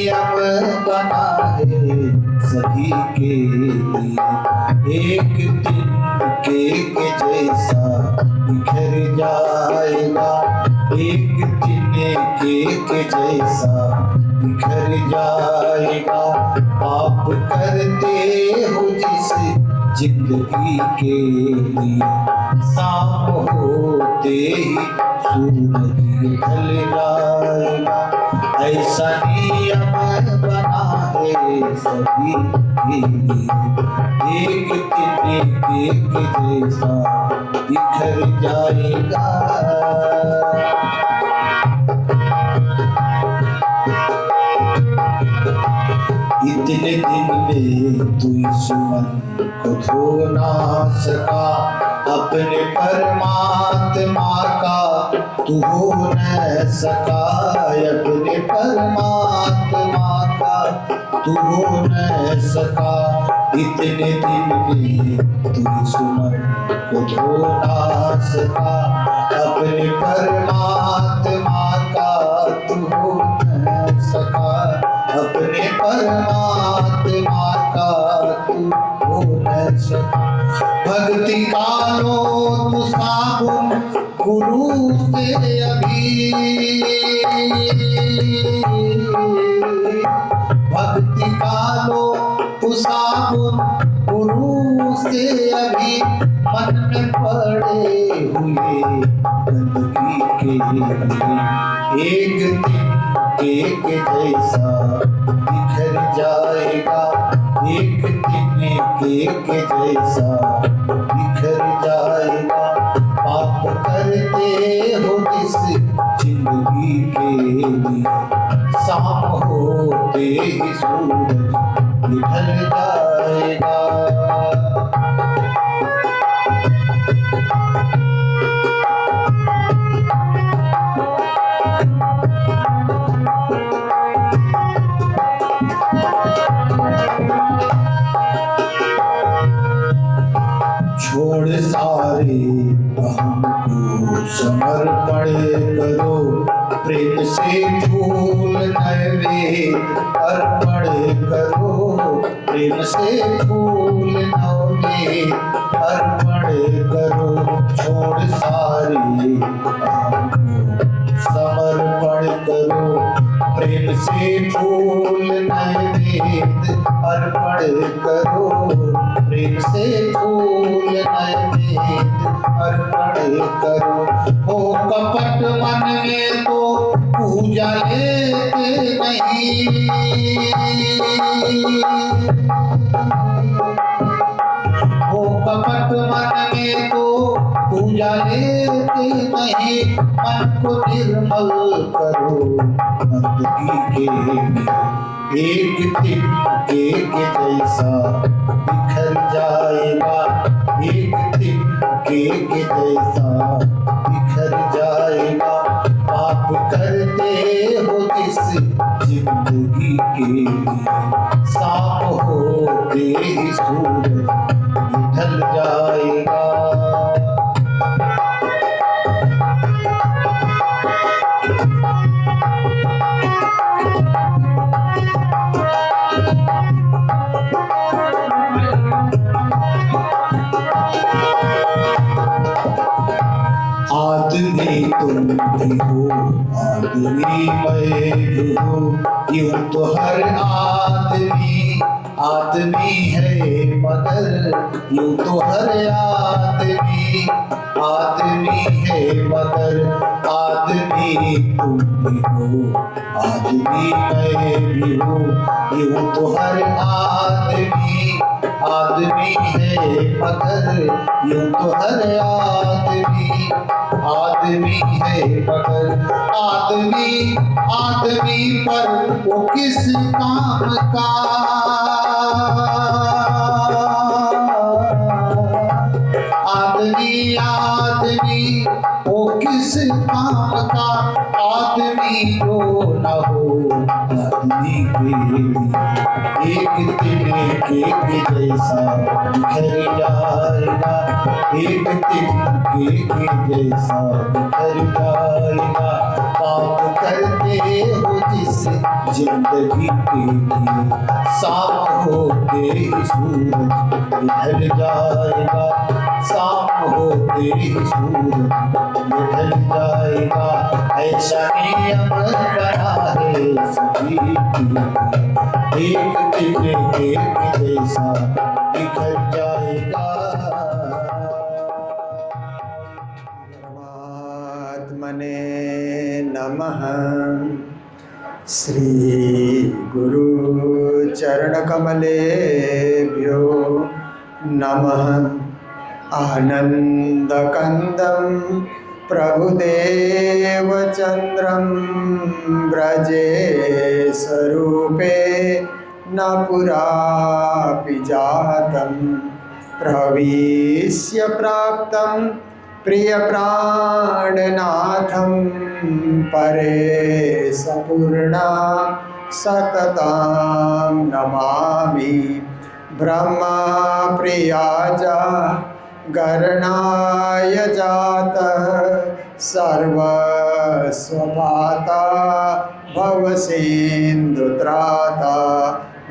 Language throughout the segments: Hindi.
नियम बना है सभी के लिए। एक दिन केक जैसा बिखर जाएगा, एक दिन केक जैसा बिखर जाएगा। आप करते हो जिस जिंदगी के लिए, शाम होते ही सूरज ढल जाएगा। ऐसा नियम बना है सभी के लिए। एक दिन केक जैसा बिखर जाएगा। इतने दिन में तू इस मन को धो ना सका, अपने परमात्मा का तू हो न सका। अपने परमात्मा का तू हो न सका। इतने दिन में तू इस मन को धो ना सका, अपने परमात्मा का तू हो न सका। अपने परमात्मा का तू हो न सका। भक्ति का लो तू साबुन गुरु से अभी, भक्ति का लो तू साबुन गुरु से अभी। मन में पड़े हुए गंदगी के लिए, एक दिन केक जैसा बिखर जाएगा। एक दिन केक जैसा बिखर जाएगा। पाप करते हो जिस जिंदगी के लिए, शाम होते ही सूरज ढल जाएगा। छोड़ सारे अहम को समर्पण करो, प्रेम से फूल नैवेद्य अर्पण करो। प्रेम से फूल नैवेद्य अर्पण करो। छोड़ सारे अहम को समर्पण करो, प्रेम से फूल नैवेद्य अर्पण करो। प्रेम से फूल नैवेद्य अर्पण करो। हो कपट मन में तो पूजा लेते नहीं, हो कपट मन में तो पूजा लेते नहीं। मन को निर्मल करो बंदगी के लिए, एक दिन केक जैसा बिखर जाएगा। एक दिन केक जैसा बिखर जाएगा। पाप करते हो जिस जिंदगी के लिए, शाम होते ही सूरज ढल जाएगा। आदमी तुम भी हो, आदमी मैं भी हूँ। यूं तो हर आदमी आदमी है, मगर यूं तो हर आदमी आदमी है, मगर आदमी तुम भी हो, आदमी मैं भी हूँ। यूं तो हर आदमी आदमी है, मगर यूं तो हर आदमी आदमी है, मगर आदमी आदमी पर वो किस काम का। आदमी आदमी वो किस काम का। आदमी जो न हो आदमी के लिए एक दिन एक जैसा बिखर जाएगा, एक दिन एक जैसा बिखर जाएगा। पाप करते हो जिस जिंदगी के लिए, शाम होते ही सूरज निकल जाएगा, शाम होते ही सूरज निकल जाएगा। ऐसा नियम बना है सभी के लिए, एक दिन एक जैसा बिखर जाएगा। परमात्मने नमः। श्री गुरु चरण कमलेभ्यो नमः। आनंदकंदं प्रभुदेव चंद्रं व्रजे स्वरूपे न पुरापि जातं, प्रविश्य प्राप्तं प्रिय प्राणनाथं परे सपूर्णा सततां नमामि। ब्रह्मा प्रियाजा गणनाय जातः, सर्वस्वपाता भवसिन्धुत्राता,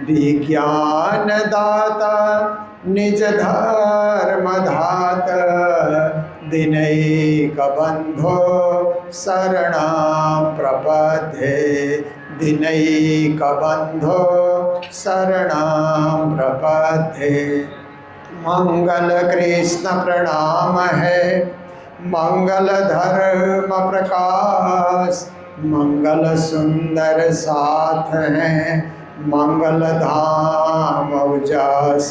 विज्ञानदाता निज धर्मधाता, दिनैकबन्धो शरणं प्रपद्ये, दिनैकबन्धो शरणं प्रपद्ये। मंगल कृष्ण प्रणाम है, मंगल धर्म प्रकाश, मंगल सुंदर साथ है, मंगल धाम उजास,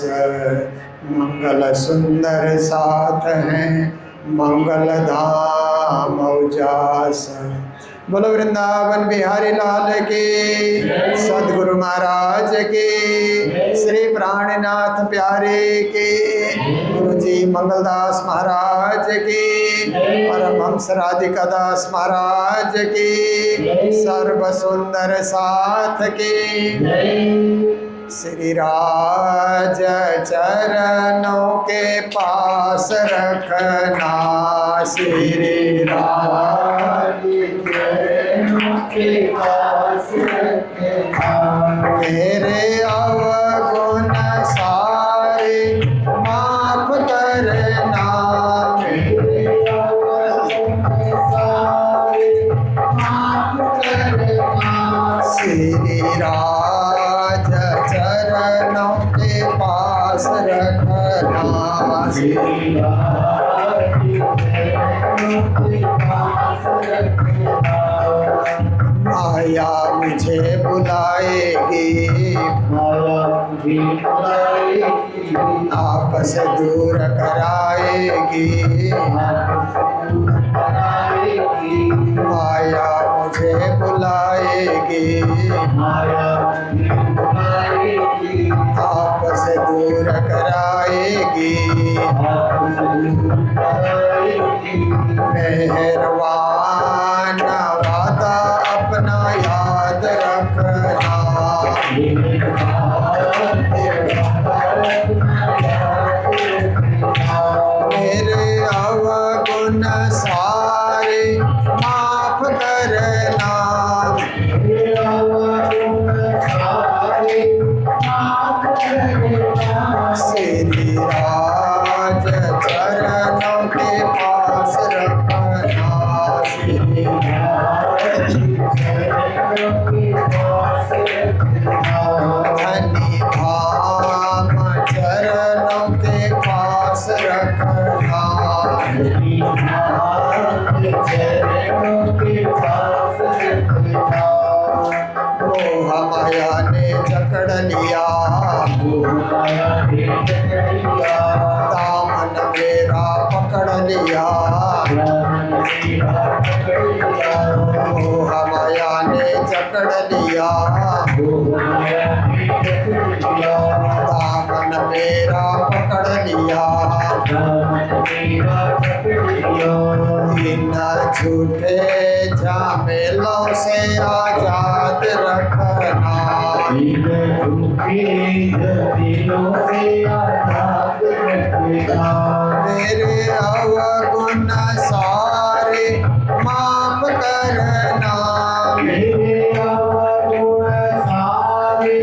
मंगल सुंदर साथ है, मंगल धाम उजास। बोलो वृंदावन बिहारी लाल की, सदगुरु महाराज की, श्री प्राणनाथ प्यारे की, गुरु जी मंगलदास महाराज की, परमहंस राधिका दास महाराज की, सर्व सुंदर साथ की। श्री राज चरणों के पास रखना, श्री राज चरणों के पास रखना, मेरे अवगुण सारे माफ करना, मेरे अवगुण सारे माफ करना। श्री राज चरणों के पास रखना, श्री राज चरणों के पास रखना। माया मुझे बुलाएगी, माया मुझे बुलाएगी, आपस दूर कराएगी, आपस दूर कराएगी। माया मुझे बुलाएगी, माया मुझे बुलाएगी, आपस दूर कराएगी, आपस दूर कराएगी। मेहरबान वादा अपना याद रखना, मेरे अवगुण सारे माफ करना, मेरे अवगुण सारे माफ करना। श्री राज चरणों के पास रखना, श्री राज चरणों के पास रखना। धनी धाम चरणों के पास रखना, धनी धाम चरणों के पास रखना। मोह माया ने जकड़ लिया, मोह माया ने जकड़ लिया, दामन मेरा पकड़ लिया, दामन मेरा पकड़ लिया। मोह माया ने जकड़ लिया, मोह माया ने जकड़ लिया, दामन मेरा पकड़ लिया, इन झूठे झमेलों से आजाद रखना, मेरे अवगुण सारे माफ करना, मेरे अवगुण सारे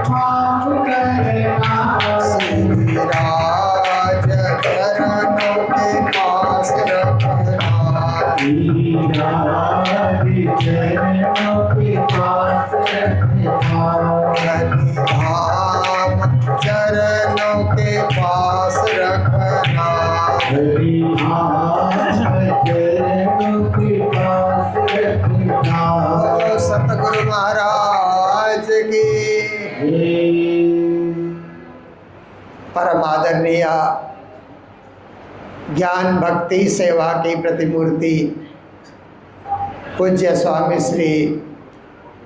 माफ करना, श्री राज चरणों के पास रखना, चरणों के पास रखना, हरिधाम चरणों के पास रखना, चरणों के पास रखना। बोलो सतगुरु महाराज की। परम आदरणीय ज्ञान भक्ति सेवा की प्रतिमूर्ति पूज्य स्वामी श्री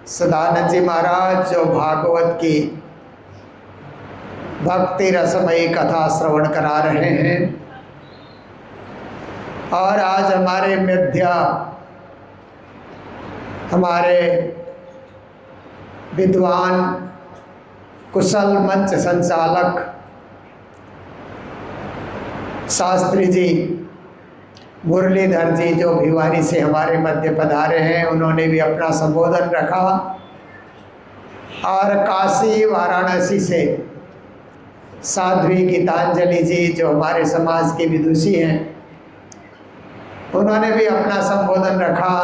सदानंद जी महाराज जो भागवत की भक्ति रसमयी कथा श्रवण करा रहे हैं, और आज हमारे मध्य हमारे विद्वान कुशल मंच संचालक शास्त्री जी मुरलीधर जी जो भिवानी से हमारे मध्य पधारे हैं, उन्होंने भी अपना संबोधन रखा, और काशी वाराणसी से साध्वी गीतांजलि जी जो हमारे समाज के विदुषी हैं, उन्होंने भी अपना संबोधन रखा।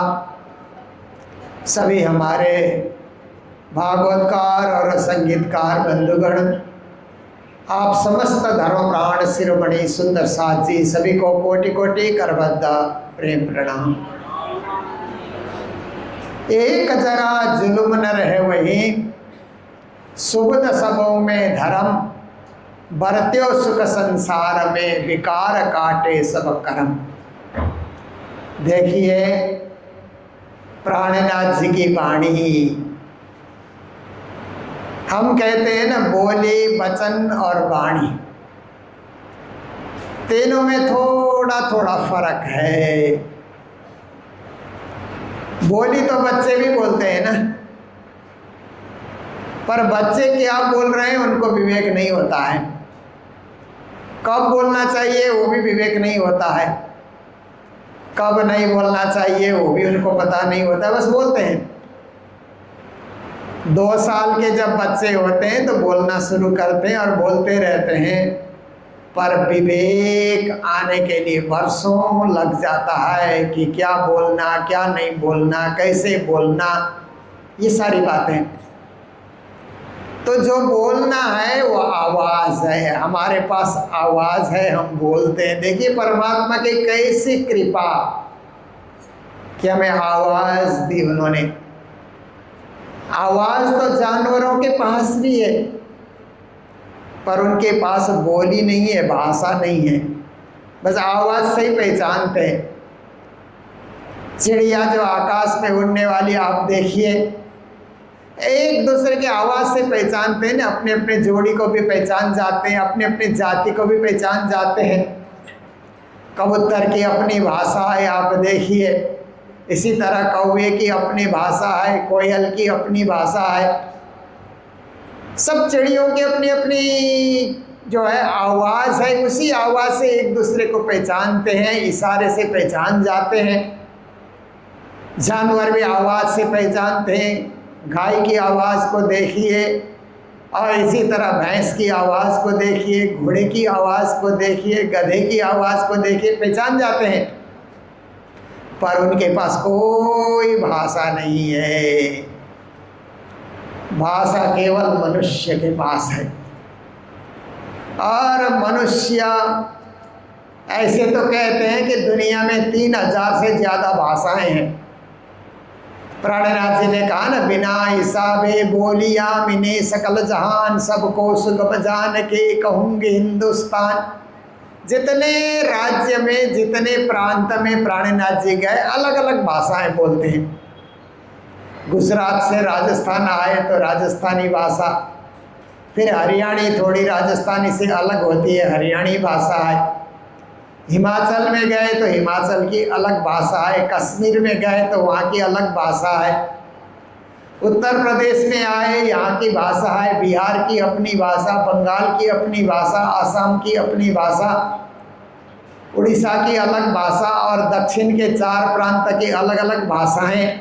सभी हमारे भागवतकार और संगीतकार बंधुगण, आप समस्त धर्म प्राण शिरोमणि सुंदर साथ जी सभी को कोटि कोटि करबद्ध प्रेम प्रणाम। एक जरा जुल्म न रहे वही, सुबुद सबों में धर्म, बरत्यो सुख संसार में विकार काटे सब कर्म। देखिए प्राणनाथ जी की वाणी, हम कहते हैं ना बोली वचन और वाणी, तीनों में थोड़ा थोड़ा फर्क है। बोली तो बच्चे भी बोलते हैं ना, पर बच्चे क्या बोल रहे हैं उनको विवेक नहीं होता है, कब बोलना चाहिए वो भी विवेक नहीं होता है, कब नहीं बोलना चाहिए वो भी उनको पता नहीं होता, बस बोलते हैं। 2 साल के जब बच्चे होते हैं तो बोलना शुरू करते हैं और बोलते रहते हैं, पर विवेक आने के लिए वर्षों लग जाता है कि क्या बोलना क्या नहीं बोलना, कैसे बोलना, ये सारी बातें। तो जो बोलना है वो आवाज़ है, हमारे पास आवाज़ है, हम बोलते हैं। देखिए परमात्मा की कैसी कृपा कि हमें आवाज़ दी उन्होंने। आवाज़ तो जानवरों के पास भी है, पर उनके पास बोली नहीं है, भाषा नहीं है, बस आवाज़ से ही पहचानते हैं। चिड़िया जो आकाश में उड़ने वाली आप देखिए, एक दूसरे की आवाज़ से पहचानते हैं ना, अपने अपने जोड़ी को भी पहचान जाते हैं, अपने अपने जाति को भी पहचान जाते हैं। कबूतर की अपनी भाषा है, आप देखिए, इसी तरह कौवे की अपनी भाषा है, कोयल की अपनी भाषा है, सब चिड़ियों की अपनी अपनी जो है आवाज़ है। उसी आवाज़ से एक दूसरे को पहचानते हैं, इशारे से पहचान जाते हैं। जानवर भी आवाज़ से पहचानते हैं, गाय की आवाज़ को देखिए, और इसी तरह भैंस की आवाज़ को देखिए, घोड़े की आवाज़ को देखिए, गधे की आवाज़ को देखिए, पहचान जाते हैं। पर उनके पास कोई भाषा नहीं है, भाषा केवल मनुष्य के पास है। और मनुष्य ऐसे तो कहते हैं कि दुनिया में 3000 से ज़्यादा भाषाएं हैं। प्राणनाथ जी ने कहा ना, बिना हिसाबे बोलिया मिने सकल जहान, सबको सुगम जान के कहूँगे हिंदुस्तान। जितने राज्य में, जितने प्रांत में प्राणनाथ जी गए, अलग अलग भाषाएं बोलते हैं। गुजरात से राजस्थान आए तो राजस्थानी भाषा, फिर हरियाणी थोड़ी राजस्थानी से अलग होती है, हरियाणी भाषा है। हिमाचल में गए तो हिमाचल की अलग भाषा है, कश्मीर में गए तो वहाँ की अलग भाषा है, उत्तर प्रदेश में आए यहाँ की भाषा है, बिहार की अपनी भाषा, बंगाल की अपनी भाषा, असम की अपनी भाषा, उड़ीसा की अलग भाषा और दक्षिण के 4 प्रांत की अलग अलग भाषाएं,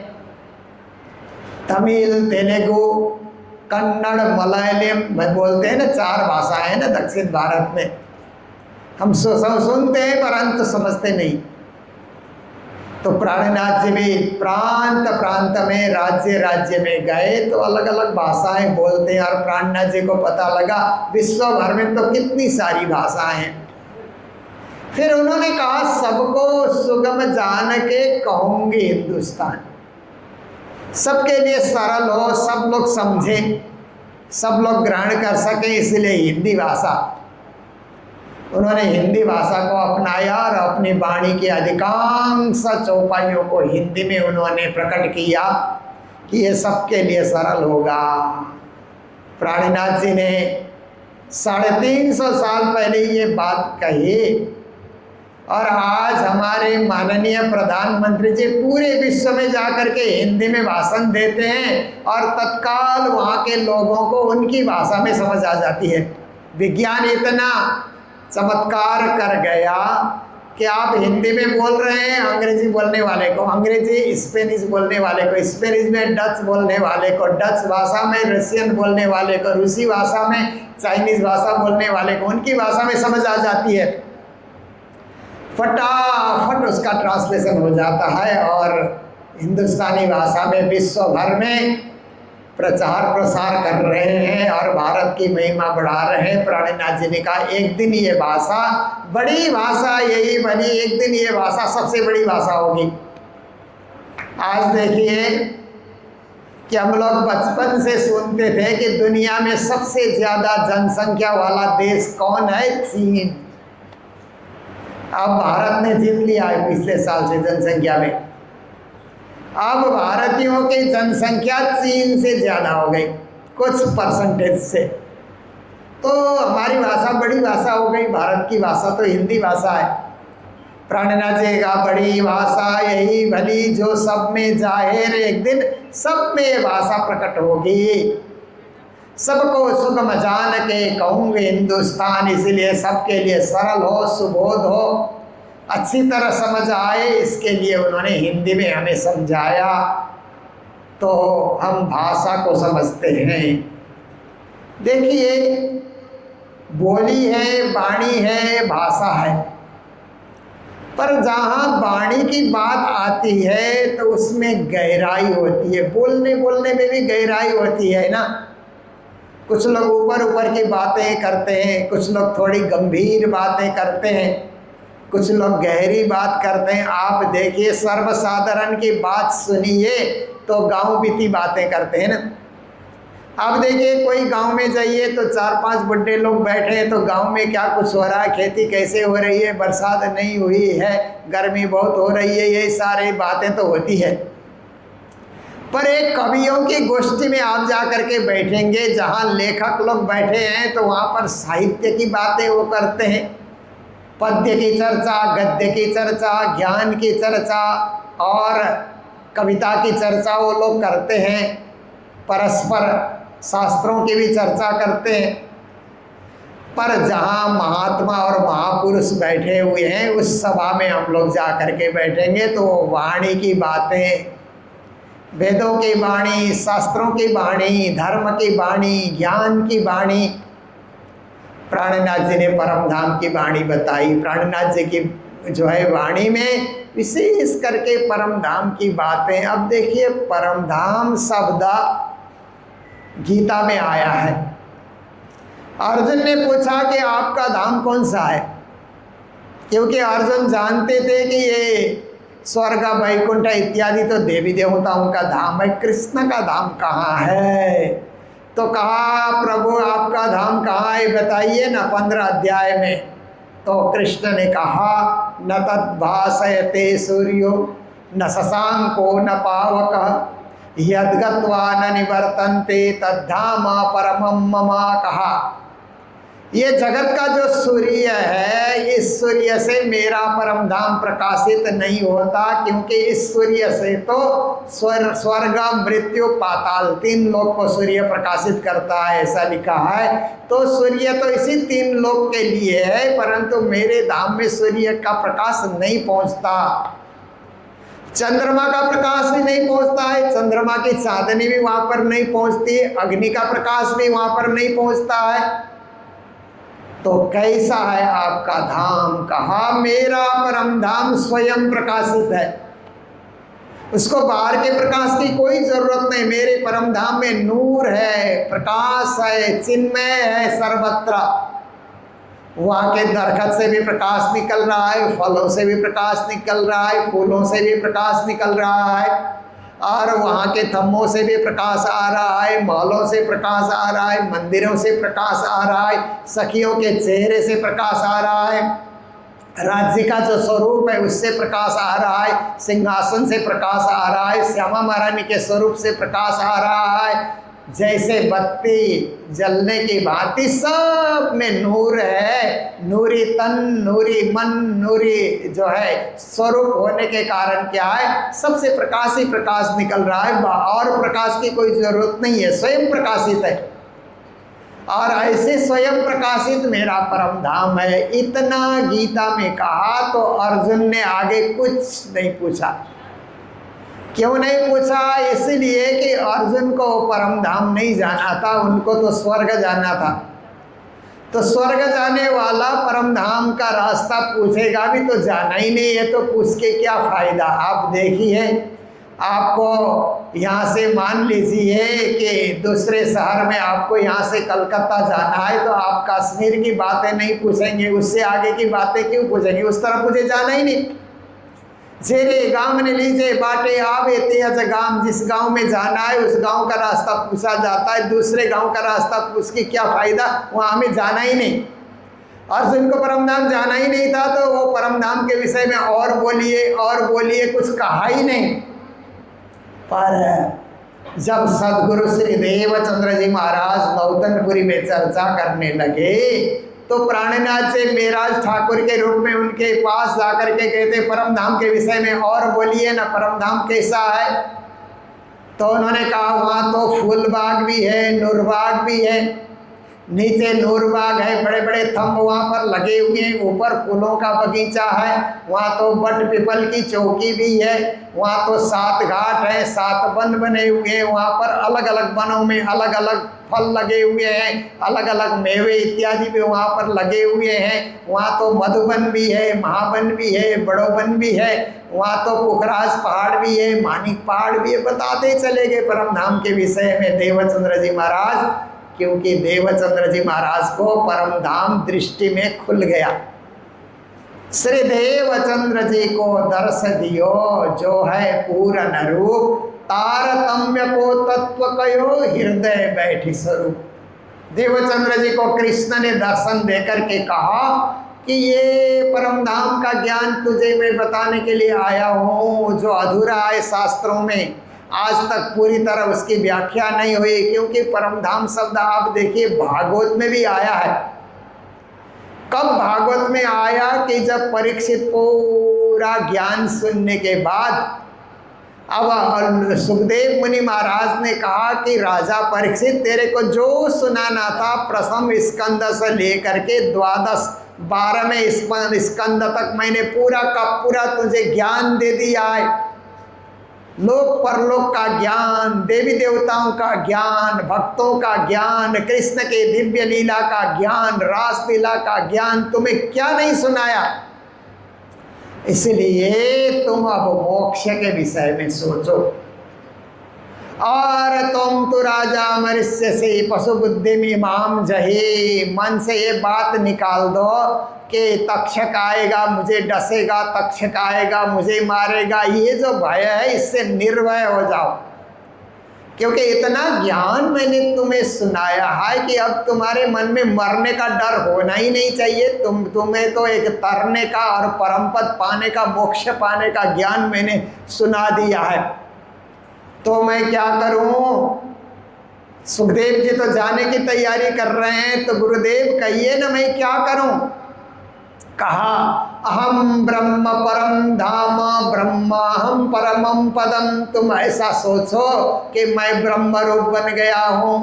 तमिल, तेलुगु, कन्नड़, मलयालम बोलते हैं ना, 4 भाषाएं हैं ना दक्षिण भारत में। हम सुनते हैं परंतु समझते नहीं। तो प्राणनाथ जी भी प्रांत प्रांत में, राज्य राज्य में गए तो अलग अलग भाषाएं बोलते हैं। और प्राणनाथ जी को पता लगा विश्व भर में तो कितनी सारी भाषाएं हैं। फिर उन्होंने कहा सबको सुगम जान के कहूँगी हिंदुस्तान, सबके लिए सरल हो, सब लोग समझे, सब लोग ग्रहण कर सके, इसलिए हिंदी भाषा। उन्होंने हिंदी भाषा को अपनाया और अपनी वाणी की अधिकांश चौपाइयों को हिंदी में उन्होंने प्रकट किया कि ये सबके लिए सरल होगा। प्राणनाथ जी ने 350 साल पहले ये बात कही और आज हमारे माननीय प्रधानमंत्री जी पूरे विश्व में जाकर के हिंदी में भाषण देते हैं और तत्काल वहाँ के लोगों को उनकी भाषा में समझ आ जाती है। विज्ञान इतना चमत्कार कर गया कि आप हिंदी में बोल रहे हैं, अंग्रेजी बोलने वाले को अंग्रेजी, स्पेनिश बोलने वाले को स्पेनिश में, डच बोलने वाले को डच भाषा में, रशियन बोलने वाले को रूसी भाषा में, चाइनीज भाषा बोलने वाले को उनकी भाषा में समझ आ जाती है। फटाफट उसका ट्रांसलेशन हो जाता है और हिंदुस्तानी भाषा में विश्व भर में प्रचार प्रसार कर रहे हैं और भारत की महिमा बढ़ा रहे हैं। प्राणनाथ जी ने कहा एक दिन ये भाषा, बड़ी भाषा यही बनी, एक दिन ये भाषा सबसे बड़ी भाषा होगी। आज देखिए कि हम लोग बचपन से सुनते थे कि दुनिया में सबसे ज़्यादा जनसंख्या वाला देश कौन है? चीन। अब भारत ने जीत लिया है पिछले साल से जनसंख्या में। अब भारतीयों की जनसंख्या चीन से ज़्यादा हो गई कुछ परसेंटेज से। तो हमारी भाषा बड़ी भाषा हो गई। भारत की भाषा तो हिंदी भाषा है। प्राणनाथ जी का बड़ी भाषा यही भली जो सब में जाहिर, एक दिन सब में ये भाषा प्रकट होगी। सबको सुगम जान के कहूँगे हिंदुस्तान, इसलिए सबके लिए सरल हो, सुबोध हो, अच्छी तरह समझ आए, इसके लिए उन्होंने हिंदी में हमें समझाया तो हम भाषा को समझते हैं। देखिए बोली है, वाणी है, भाषा है, पर जहाँ वाणी की बात आती है तो उसमें गहराई होती है। बोलने बोलने में भी गहराई होती है ना। कुछ लोग ऊपर ऊपर की बातें करते हैं, कुछ लोग थोड़ी गंभीर बातें करते हैं, कुछ लोग गहरी बात करते हैं। आप देखिए सर्वसाधारण की बात सुनिए तो गांव बीती बातें करते हैं ना। आप देखिए कोई गांव में जाइए तो 4-5 बुढ़े लोग बैठे हैं तो गांव में क्या कुछ हो रहा है, खेती कैसे हो रही है, बरसात नहीं हुई है, गर्मी बहुत हो रही है, ये सारी बातें तो होती है। पर एक कवियों की गोष्ठी में आप जा कर के बैठेंगे जहाँ लेखक लोग बैठे हैं तो वहाँ पर साहित्य की बातें वो करते हैं। पद्य की चर्चा, गद्य की चर्चा, ज्ञान की चर्चा और कविता की चर्चा वो लोग करते हैं। परस्पर शास्त्रों की भी चर्चा करते हैं। पर जहाँ महात्मा और महापुरुष बैठे हुए हैं उस सभा में हम लोग जा कर के बैठेंगे तो वाणी की बातें, वेदों की वाणी, शास्त्रों की वाणी, धर्म की वाणी, ज्ञान की वाणी, प्राणनाथ जी ने परम धाम की वाणी बताई। प्राणनाथ जी की जो है वाणी में विशेष करके परम धाम की बातें। अब देखिए परम धाम शब्द गीता में आया है। अर्जुन ने पूछा कि आपका धाम कौन सा है, क्योंकि अर्जुन जानते थे कि ये स्वर्ग, वैकुंठ इत्यादि तो देवी देवताओं का धाम है, कृष्ण का धाम कहाँ है। तो कहा प्रभु आपका धाम कहाँ है बताइए ना। 15 अध्याय में तो कृष्ण ने कहा न तद्भासयते सूर्यो न शशांको न पावकः यद्गत्वा न निवर्तन्ते तद्धाम परमं मम कहा। ये जगत का जो सूर्य है, इस सूर्य से मेरा परम धाम प्रकाशित नहीं होता, क्योंकि इस सूर्य से तो स्वर्ग मृत्यु पाताल 3 लोक को सूर्य प्रकाशित करता है, ऐसा लिखा है। तो सूर्य तो इसी 3 लोक के लिए है, परंतु मेरे धाम में सूर्य का प्रकाश नहीं पहुंचता। चंद्रमा का प्रकाश भी नहीं पहुंचता है, चंद्रमा की चांदनी भी वहां पर नहीं पहुंचती, अग्नि का प्रकाश भी वहां पर नहीं पहुंचता है। तो कैसा है आपका धाम? कहा मेरा परम धाम स्वयं प्रकाशित है, उसको बाहर के प्रकाश की कोई जरूरत नहीं। मेरे परम धाम में नूर है, प्रकाश है, चिन्मय है सर्वत्र। वहाँ के दरखत से भी प्रकाश निकल रहा है, फलों से भी प्रकाश निकल रहा है, फूलों से भी प्रकाश निकल रहा है, और वहाँ के थम्मों से भी प्रकाश आ रहा है, महलों से प्रकाश आ रहा है, मंदिरों से प्रकाश आ रहा है, सखियों के चेहरे से प्रकाश आ रहा है, राज्य का जो स्वरूप है उससे प्रकाश आ रहा है, सिंहासन से प्रकाश आ रहा है, श्यामा महारानी के स्वरूप से प्रकाश आ रहा है। जैसे बत्ती जलने की भांति सब में नूर है, नूरी तन, नूरी मन, नूरी जो है स्वरूप होने के कारण क्या है, सबसे प्रकाश ही प्रकाश निकल रहा है, और प्रकाश की कोई जरूरत नहीं है, स्वयं प्रकाशित है। और ऐसे स्वयं प्रकाशित मेरा परम धाम है। इतना गीता में कहा तो अर्जुन ने आगे कुछ नहीं पूछा। क्यों नहीं पूछा? इसलिए कि अर्जुन को परम धाम नहीं जाना था, उनको तो स्वर्ग जाना था। तो स्वर्ग जाने वाला परम धाम का रास्ता पूछेगा भी तो जाना ही नहीं है, तो पूछ के क्या फायदा? आप देखिए, आपको यहाँ से मान लीजिए कि दूसरे शहर में आपको यहाँ से कलकत्ता जाना है, तो आप कश्मीर की बातें नहीं पूछेंगे, उससे आगे की बातें क्यों पूछेंगे? उस तरफ मुझे जाना ही नहीं। जेरे गांव ने लीजिए बाटे आवे तेज गांव, जिस गांव में जाना है उस गांव का रास्ता पूछा जाता है, दूसरे गांव का रास्ता पूछ के क्या फायदा? वहाँ हमें जाना ही नहीं। अर्जुन को परम धाम जाना ही नहीं था, तो वो परम धाम के विषय में और बोलिए कुछ कहा ही नहीं। पर जब सदगुरु श्री देवचंद्र जी महाराज नौतनपुरी में चर्चा करने लगे, तो प्राणनाथ जी मेराज ठाकुर के रूप में उनके पास जाकर के कहते परम धाम के विषय में और बोलिए ना, परम धाम कैसा है? तो उन्होंने कहा वहाँ तो फूल बाग भी है, नूर बाग भी है, नीचे नूर बाग है, बड़े बड़े थंब वहाँ पर लगे हुए हैं, ऊपर फूलों का बगीचा है, वहाँ तो बट पीपल की चौकी भी है, वहाँ तो 7 घाट है, 7 वन बने हुए हैं, वहाँ पर अलग अलग वनों में अलग अलग फल लगे हुए हैं, अलग अलग मेवे इत्यादि भी वहाँ पर लगे हुए हैं। वहाँ तो मधुबन भी है, महाबन भी है, बड़ोबन भी है, वहाँ तो पुखराज पहाड़ भी है, मानिक पहाड़ भी है। बताते चले गए परम धाम के विषय में देवचंद्र जी महाराज, क्योंकि देवचंद्र जी महाराज को परम धाम दृष्टि में खुल गया। श्री देवचंद्र जी को दर्श दियो जो है पूर्ण रूप, तारतम्य को तत्व कयो हृदय बैठी स्वरूप। देवचंद्र जी को कृष्ण ने दर्शन देकर के कहा कि ये परम धाम का ज्ञान तुझे मैं बताने के लिए आया हूँ, जो अधूरा है शास्त्रों में, आज तक पूरी तरह उसकी व्याख्या नहीं हुई। क्योंकि परम धाम शब्द आप देखिए भागवत में भी आया है। कब भागवत में आया? कि जब परीक्षित पूरा ज्ञान सुनने के बाद अब सुखदेव मुनि महाराज ने कहा कि राजा परीक्षित, तेरे को जो सुनाना था प्रथम स्कंद से लेकर के 12वें स्कंद तक मैंने पूरा का पूरा तुझे ज्ञान दे दिया है। लोक परलोक का ज्ञान, देवी देवताओं का ज्ञान, भक्तों का ज्ञान, कृष्ण के दिव्य लीला का ज्ञान, रास लीला का ज्ञान, तुम्हें क्या नहीं सुनाया? इसलिए तुम अब मोक्ष के विषय में सोचो। और तुम तो राजा मनुष्य से पशु बुद्धि में माम जहे, मन से ये बात निकाल दो कि तक्षक आएगा मुझे डसेगा, तक्षक आएगा मुझे मारेगा, ये जो भय है इससे निर्भय हो जाओ। क्योंकि इतना ज्ञान मैंने तुम्हें सुनाया है कि अब तुम्हारे मन में मरने का डर होना ही नहीं चाहिए। तुम्हें तो एक तरने का और परम पद पाने का, मोक्ष पाने का ज्ञान मैंने सुना दिया है। तो मैं क्या करूं? सुखदेव जी तो जाने की तैयारी कर रहे हैं, तो गुरुदेव कहिए ना मैं क्या करूं? कहा अहम ब्रह्म परम धाम ब्रह्माहम परमम पदम। तुम ऐसा सोचो कि मैं ब्रह्म रूप बन गया हूँ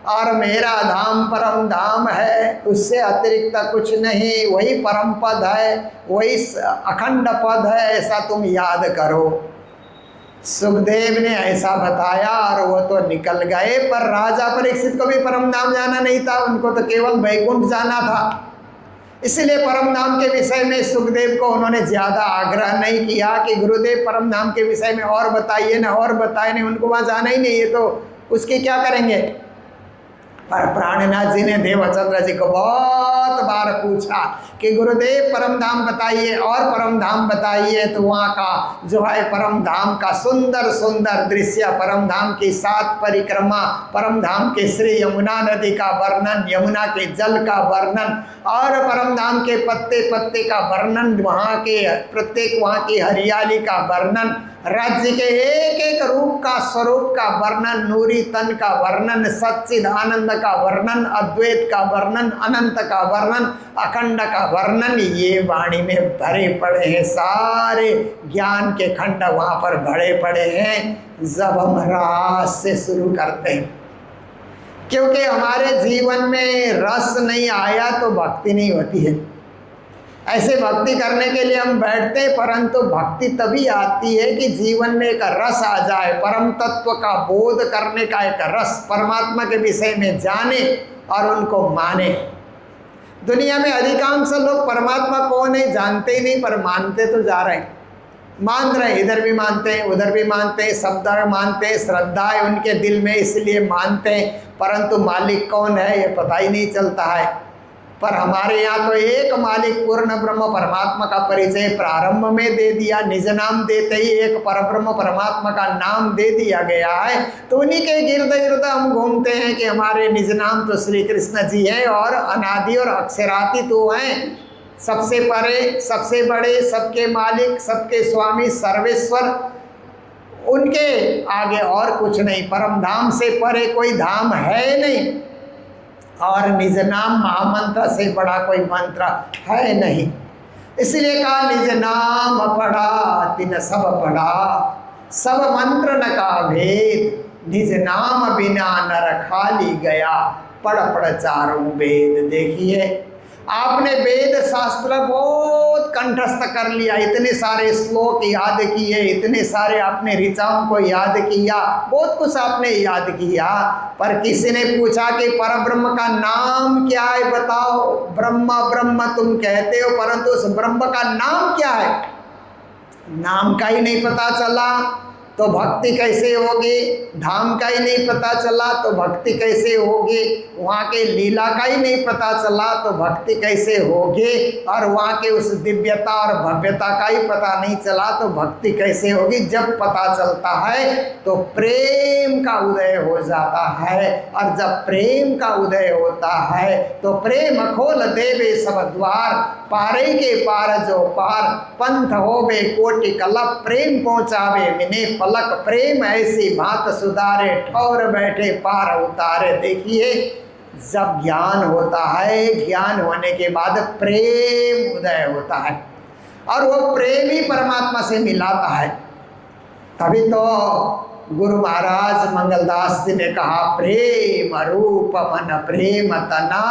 और मेरा धाम परम धाम है, उससे अतिरिक्त कुछ नहीं, वही परम पद है, वही अखंड पद है, ऐसा तुम याद करो। सुखदेव ने ऐसा बताया और वो तो निकल गए, पर राजा परीक्षित को भी परम धाम जाना नहीं था, उनको तो केवल वैकुंठ जाना था। इसलिए परम धाम के विषय में सुखदेव को उन्होंने ज़्यादा आग्रह नहीं किया कि गुरुदेव परम धाम के विषय में और बताइए ना, और बताए नहीं, उनको वहाँ जाना ही नहीं है तो उसके क्या करेंगे। पर प्राणनाथ जी ने देवचंद्र जी को बहुत बार पूछा कि गुरुदेव परम धाम बताइए और परम धाम बताइए, तो वहाँ का जो है परम धाम का सुंदर सुंदर दृश्य, परम धाम की 7 परिक्रमा, परम धाम के श्री यमुना नदी का वर्णन, यमुना के जल का वर्णन और परम धाम के पत्ते पत्ते का वर्णन, वहाँ के प्रत्येक वहाँ की हरियाली का वर्णन, राज्य के एक एक रूप का स्वरूप का वर्णन, नूरी तन का वर्णन, सच्चिद आनंद का वर्णन, अद्वैत का वर्णन, अनंत का वर्णन, अखंड का वर्णन, ये वाणी में भरे पड़े हैं। सारे ज्ञान के खंड वहाँ पर भरे पड़े हैं। जब हम रस से शुरू करते हैं, क्योंकि हमारे जीवन में रस नहीं आया तो भक्ति नहीं होती है। ऐसे भक्ति करने के लिए हम बैठते हैं, परंतु भक्ति तभी आती है कि जीवन में एक रस आ जाए, परम तत्व का बोध करने का एक रस, परमात्मा के विषय में जाने और उनको माने। दुनिया में अधिकांश लोग परमात्मा कौन है जानते ही नहीं, पर मानते तो जा रहे हैं, मान रहे हैं, इधर भी मानते हैं उधर भी मानते हैं, शब्द मानते हैं, श्रद्धा है उनके दिल में इसलिए मानते हैं, परंतु मालिक कौन है ये पता ही नहीं चलता है। पर हमारे यहाँ तो एक मालिक पूर्ण ब्रह्म परमात्मा का परिचय प्रारंभ में दे दिया, निज नाम देते ही एक परब्रह्म परमात्मा का नाम दे दिया गया है। तो उन्हीं के गिर्द गिर्द हम घूमते हैं कि हमारे निज नाम तो श्री कृष्ण जी हैं और अनादि और अक्षरातीत तो हैं, सबसे परे, सबसे बड़े, सबके मालिक, सबके स्वामी, सर्वेश्वर, उनके आगे और कुछ नहीं। परम धाम से परे कोई धाम है नहीं और निज नाम महामंत्र से बड़ा कोई मंत्र है नहीं। इसलिए कहा निज नाम पढ़ा तिन सब पढ़ा, सब मंत्र न का भेद, निज नाम बिना नर खाली गया, पढ़ पढ़ चारों वेद। देखिए आपने वेद शास्त्र बहुत कंठस्थ कर लिया, इतने सारे श्लोक याद किए, इतने सारे आपने ऋचाओं को याद किया, बहुत कुछ आपने याद किया, पर किसी ने पूछा कि परब्रह्म का नाम क्या है बताओ। ब्रह्म ब्रह्म तुम कहते हो, परंतु उस ब्रह्म का नाम क्या है, नाम का ही नहीं पता चला तो भक्ति कैसे होगी। धाम का ही नहीं पता चला तो भक्ति कैसे होगी। वहाँ के लीला का ही नहीं पता चला तो भक्ति कैसे होगी। और वहाँ के उस दिव्यता और भव्यता का ही पता नहीं चला तो भक्ति कैसे होगी। जब पता चलता है तो प्रेम का उदय हो जाता है, और जब प्रेम का उदय होता है तो प्रेम खोल देवे सब द्वार, पारे के पार जो पार, पंथ होवे कोटि कलप, प्रेम पहुँचावे मिने पलक, प्रेम ऐसी बात सुधारे, ठौर बैठे पार उतारे। देखिए जब ज्ञान होता है, ज्ञान होने के बाद प्रेम उदय होता है और वो प्रेम ही परमात्मा से मिलाता है। तभी तो गुरु महाराज मंगलदास जी ने कहा प्रेम रूप मन प्रेम तना,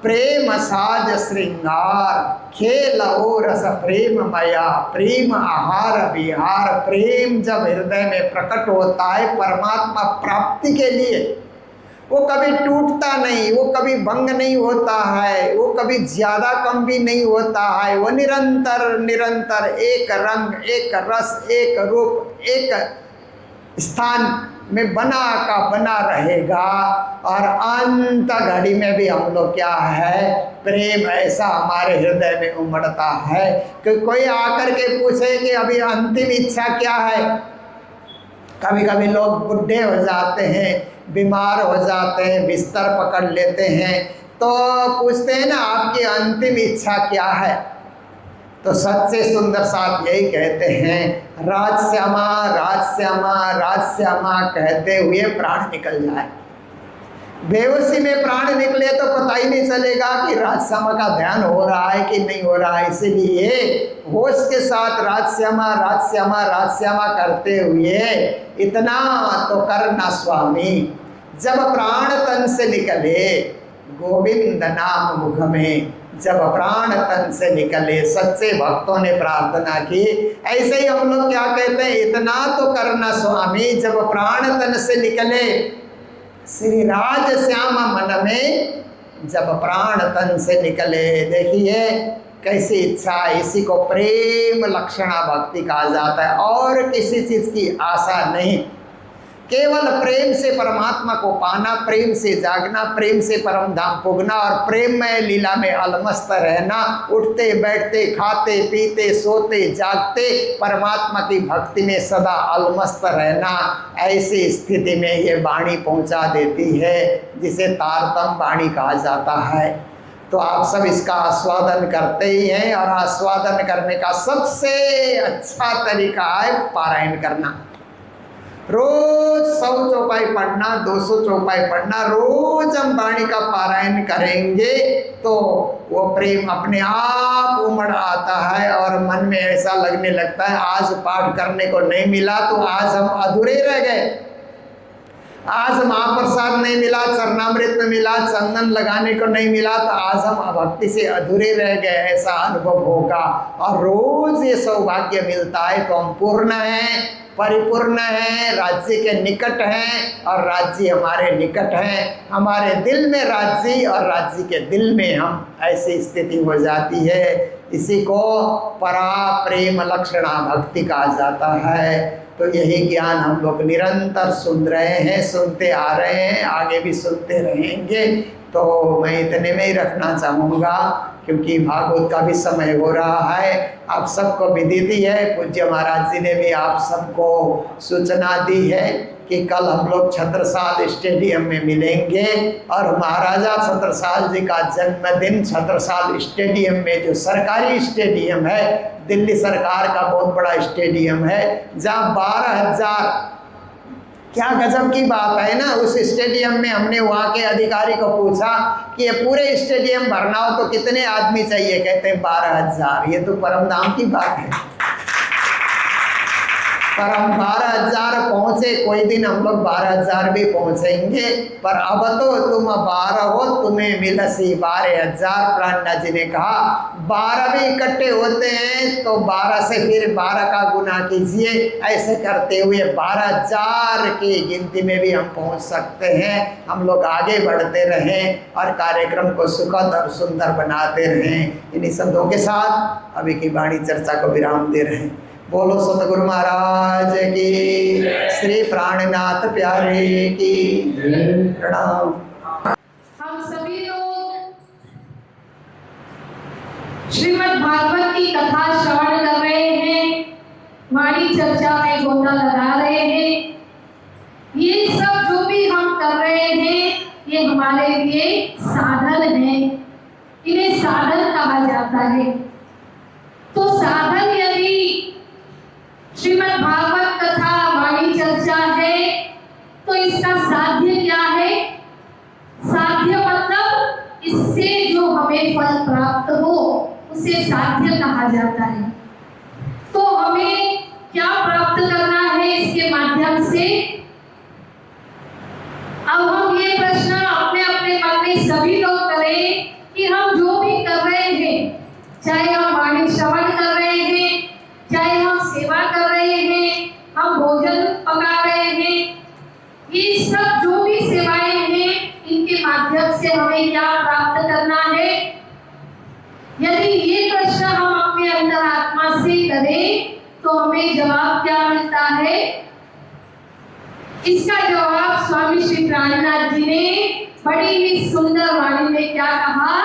प्रेम साज श्रृंगार, खेल ओ रस प्रेम मया, प्रेम आहार विहार। प्रेम जब हृदय में प्रकट होता है परमात्मा प्राप्ति के लिए, वो कभी टूटता नहीं, वो कभी भंग नहीं होता है, वो कभी ज़्यादा कम भी नहीं होता है। वो निरंतर निरंतर एक रंग, एक रस, एक रूप, एक स्थान में बना का बना रहेगा। और अंत घड़ी में भी हम लोग क्या है, प्रेम ऐसा हमारे हृदय में उमड़ता है कि कोई आकर के पूछे कि अभी अंतिम इच्छा क्या है। कभी कभी लोग बुढ़े हो जाते हैं, बीमार हो जाते हैं, बिस्तर पकड़ लेते हैं, तो पूछते हैं ना आपकी अंतिम इच्छा क्या है। तो सच्चे सुंदर साहब यही कहते हैं, राजश्यामा राजश्यामा राजश्यामा कहते हुए प्राण निकल जाए। बेहोशी में प्राण निकले तो पता ही नहीं चलेगा कि राजश्यामा का ध्यान हो रहा है कि नहीं हो रहा है। इसलिए होश के साथ राजश्यामा राजश्यामा राजश्यामा करते हुए इतना तो करना स्वामी, जब प्राण तन से निकले गोविंद नाम मुख में, जब प्राण तन से निकले। सच्चे भक्तों ने प्रार्थना की, ऐसे ही हम लोग क्या कहते हैं, इतना तो करना स्वामी जब प्राण तन से निकले। श्री राजश्याम मन में जब प्राण तन से निकले। देखिए कैसी इच्छा, इसी को प्रेम लक्षणा भक्ति कहा जाता है। और किसी चीज़ की आशा नहीं, केवल प्रेम से परमात्मा को पाना, प्रेम से जागना, प्रेम से परम धाम पुगना और प्रेम में लीला में अलमस्त रहना। उठते बैठते खाते पीते सोते जागते परमात्मा की भक्ति में सदा अलमस्त रहना। ऐसी स्थिति में ये वाणी पहुंचा देती है, जिसे तारतम वाणी कहा जाता है। तो आप सब इसका आस्वादन करते ही हैं, और आस्वादन करने का सबसे अच्छा तरीका है पारायण करना। रोज 100 चौपाई पढ़ना, 200 चौपाई पढ़ना, रोज हम वाणी का पारायण करेंगे तो वो प्रेम अपने आप उमड़ आता है और मन में ऐसा लगने लगता है आज पाठ करने को नहीं मिला तो आज हम अधूरे रह गए, आज महाप्रसाद नहीं मिला, चरणामृत में मिला, चंदन लगाने को नहीं मिला तो आज हम भक्ति से अधूरे रह गए, ऐसा अनुभव होगा। और रोज ये सौभाग्य मिलता है तो हम पूर्ण हैं, परिपूर्ण हैं, राज्य के निकट हैं और राज्य हमारे निकट हैं। हमारे दिल में राज्य और राज्य के दिल में हम, ऐसी स्थिति हो जाती है। इसी को परा प्रेम लक्षणा भक्ति कहा जाता है। तो यही ज्ञान हम लोग निरंतर सुन रहे हैं, सुनते आ रहे हैं, आगे भी सुनते रहेंगे। तो मैं इतने में ही रखना चाहूँगा, क्योंकि भागवत का भी समय हो रहा है। आप सबको विदित ही है, पूज्य महाराज जी ने भी आप सबको सूचना दी है कि कल हम लोग छत्रसाल स्टेडियम में मिलेंगे और महाराजा छत्रसाल जी का जन्मदिन छत्रसाल स्टेडियम में, जो सरकारी स्टेडियम है, दिल्ली सरकार का बहुत बड़ा स्टेडियम है, जहाँ 12,000, क्या गजब की बात है ना। उस स्टेडियम में हमने वहाँ के अधिकारी को पूछा कि ये पूरे स्टेडियम भरना हो तो कितने आदमी चाहिए, कहते हैं 12,000। ये तो परम धाम की बात है। पर हम 12,000 पहुँचे, कोई दिन हम लोग 12,000 भी पहुँचेंगे। पर अब तो तुम 12 हो, तुम्हें मिलसी 12,000। प्राणनाथ जी ने कहा 12 भी इकट्ठे होते हैं तो 12 से फिर 12 का गुना कीजिए, ऐसे करते हुए 12,000 की गिनती में भी हम पहुँच सकते हैं। हम लोग आगे बढ़ते रहें और कार्यक्रम को सुखद और सुंदर बनाते रहें। इन्हीं शब्दों के साथ अभी की वाणी चर्चा को विराम दे रहे हैं। बोलो सतगुरु महाराज की, श्री प्राणनाथ प्यारे की प्रणाम। हम सभी लोग श्रीमद् भागवत की कथा श्रवण कर रहे हैं, वाणी चर्चा में गोता लगा रहे हैं। ये सब जो भी हम कर रहे हैं ये हमारे लिए साधन है, इन्हें साधन कहा जाता है। तो साधन यदि श्रीमद् भागवत कथा वाणी चर्चा है तो इसका साध्य क्या है? साध्य मतलब इससे जो हमें फल प्राप्त हो उसे साध्य कहा जाता है। तो हमें क्या प्राप्त करना है इसके माध्यम से? अब हम ये प्रश्न अपने अपने मन में सभी लोग करें कि हम जो भी कर रहे हैं, चाहे हम वाणी श्रवण कर रहे हैं, चाहे हम सेवा कर रहे हैं, हम भोजन पका रहे हैं, ये सब जो भी सेवाएं हैं इनके माध्यम से हमें क्या प्राप्त करना है? यदि ये प्रश्न हम अपने अंतरात्मा से करें तो हमें जवाब क्या मिलता है? इसका जवाब स्वामी श्री प्राणनाथ जी ने बड़ी ही सुंदर वाणी में क्या कहा?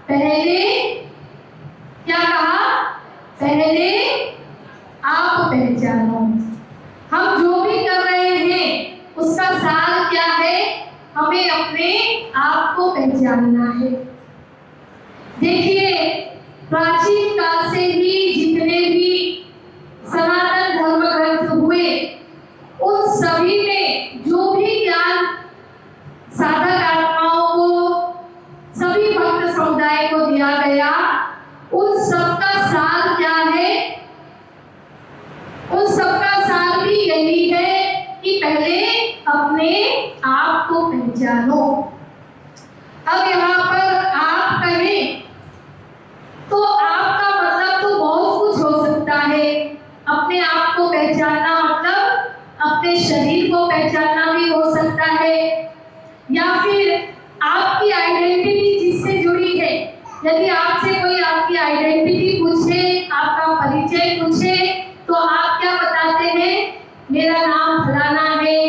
पहले क्या कहा? पहले आप पहचानो। हम जो भी कर रहे हैं उसका सार क्या है? हमें अपने आप को पहचानना है। देखिए प्राचीन काल से ही अब यहाँ पर आप कहें तो आपका मतलब तो बहुत कुछ हो सकता है। अपने आप को पहचानना मतलब अपने शरीर को पहचानना भी हो सकता है, या फिर आपकी आइडेंटिटी जिससे जुड़ी है। यदि आपसे कोई आपकी आइडेंटिटी पूछे, आपका परिचय पूछे, तो आप क्या बताते हैं? मेरा नाम फलाना है,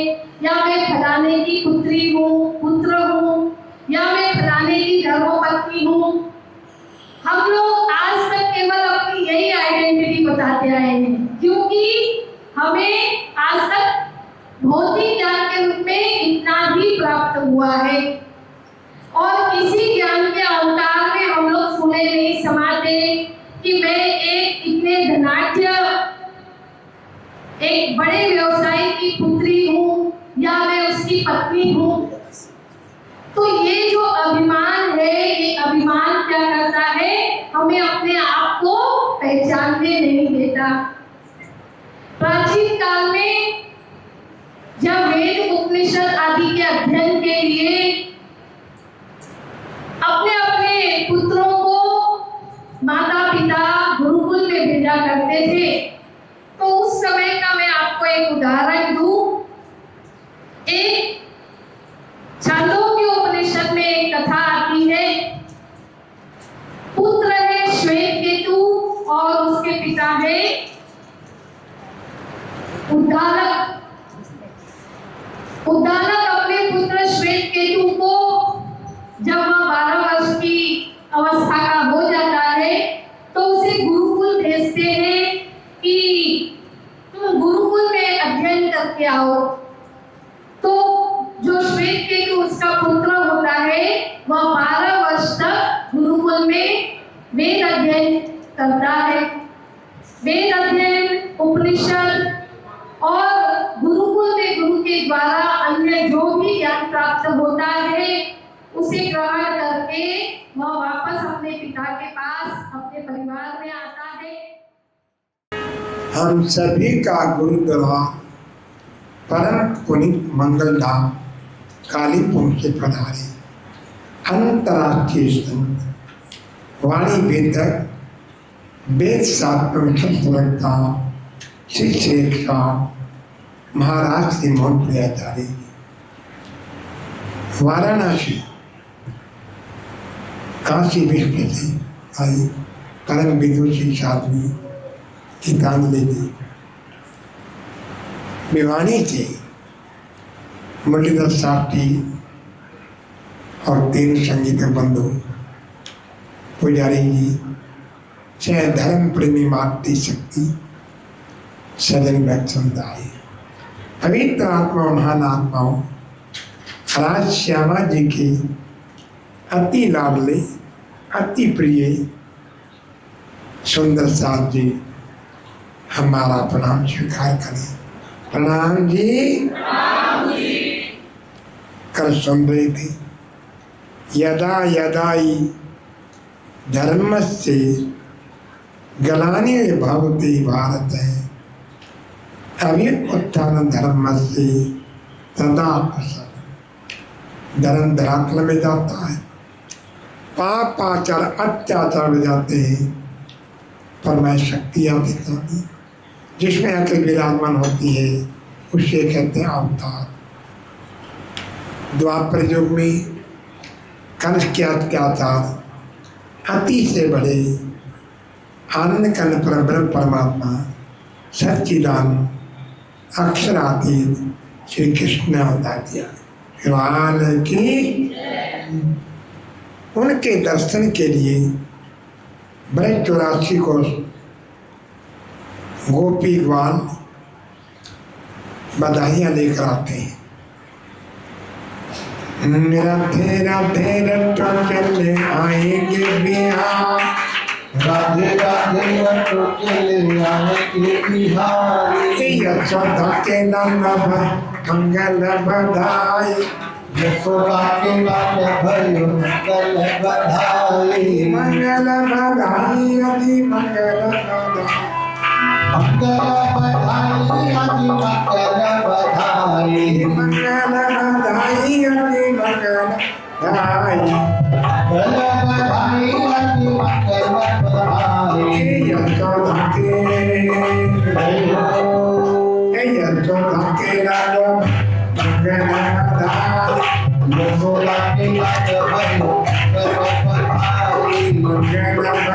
या मैं फलाने की पुत्री हूँ, पुत्र हूँ, या मैं फलाने की धर्मपत्नी हूँ। हम लोग आज तक केवल अपनी यही आइडेंटिटी बताते आए हैं, क्योंकि हमें आज तक भौतिक ज्ञान के रूप में इतना ही प्राप्त हुआ है, और इसी ज्ञान के अवतार में हम लोग फूले नहीं समाते कि मैं एक इतने धनाढ्य, एक बड़े व्यवसायी की पुत्री हूँ, या मैं उसकी पत्नी हूँ। तो ये जो अभिमान है, ये अभिमान क्या करता है? हमें अपने आप को पहचानने नहीं देता। प्राचीन काल में जब वेद उपनिषद आदि के अध्ययन के लिए अपने अपने पुत्रों को माता पिता गुरुकुल में भेजा करते थे, तो उस समय का मैं आपको एक उदाहरण दूं। एक छांदोग्य उपनिषद में एक कथा आती है। पुत्र है श्वेतकेतु और उसके पिता है उद्दालक। उद्दालक अपने पुत्र श्वेतकेतु को जब वह 12 वर्ष की अवस्था का हो जाता है, तो उसे गुरुकुल भेजते हैं कि तुम गुरुकुल में अध्ययन करके आओ। तो जो श्वेतकेतु उसका पुत्र होता है, वह 12 वर्ष तक गुरुकुल में वेद अध्ययन करता है। वेद अध्ययन, उपनिषद और गुरुकुल में गुरु के द्वारा अन्य जो भी ज्ञान प्राप्त होता है, उसे ग्रहण करके वह वापस अपने पिता के पास, अपने परिवार में आता है। हम सभी का गुरुद्वार परम पुनीत मंगल धाम कालीपुर से पधारे अंतर्राष्ट्रीय संत वाणी वेदक वेद शास्त्र श्री शेखा महाराज श्री मोहन प्रियाचार्य वाराणसी काशी विश्व से आई परम विदुषी साध्वी गीतांजलि जी भिवानी से मुरलीधर साथी और 3 संगीत बंधु पुजारी जी से धर्म प्रेमी मातृ शक्ति सजन व्यक्त समुदाय पवित्र आत्मा महान आत्माओं राज श्यामा जी के अति लाडले अति प्रिय सुंदर साथ जी हमारा प्रणाम स्वीकार करें। प्रणाम जी। कल सुन रहे थे यदा यदाई धर्मस्य ग्लानिर्भवति भवति भारत है अभ्युत्थान धर्मस्य तदा धर्म धरातल में जाता है, पापाचार अत्याचार में जाते हैं, पर मैं शक्तियाँ दिखाती जिसमें अकल विराजमान होती है उसे कहते हैं अवतार। द्वापर युग में कंस के अत्याचार अति से बड़े आनंद कर्ण पर ब्रह्म परमात्मा सच्चिदानंद अक्षरातीत श्री कृष्ण ने अवतार दिया। शिवाल की उनके दर्शन के लिए ब्रज 84 को गोपी ग्वाल बधाइयाँ लेकर आते हैं। राधे राधे रटो चले आएंगे बिहार, राधे राधे रटो चले आएंगे बिहार, यशोदा के नाम मंगल बधाई, यशोदा के नाम भयो मंगल बधाई, मंगल बधाई अति मंगल बधाई, मंगल बधाई अति मंगल बधाई, मंगल बधाई अति मंगल बधाई। भयो मंगल बधाई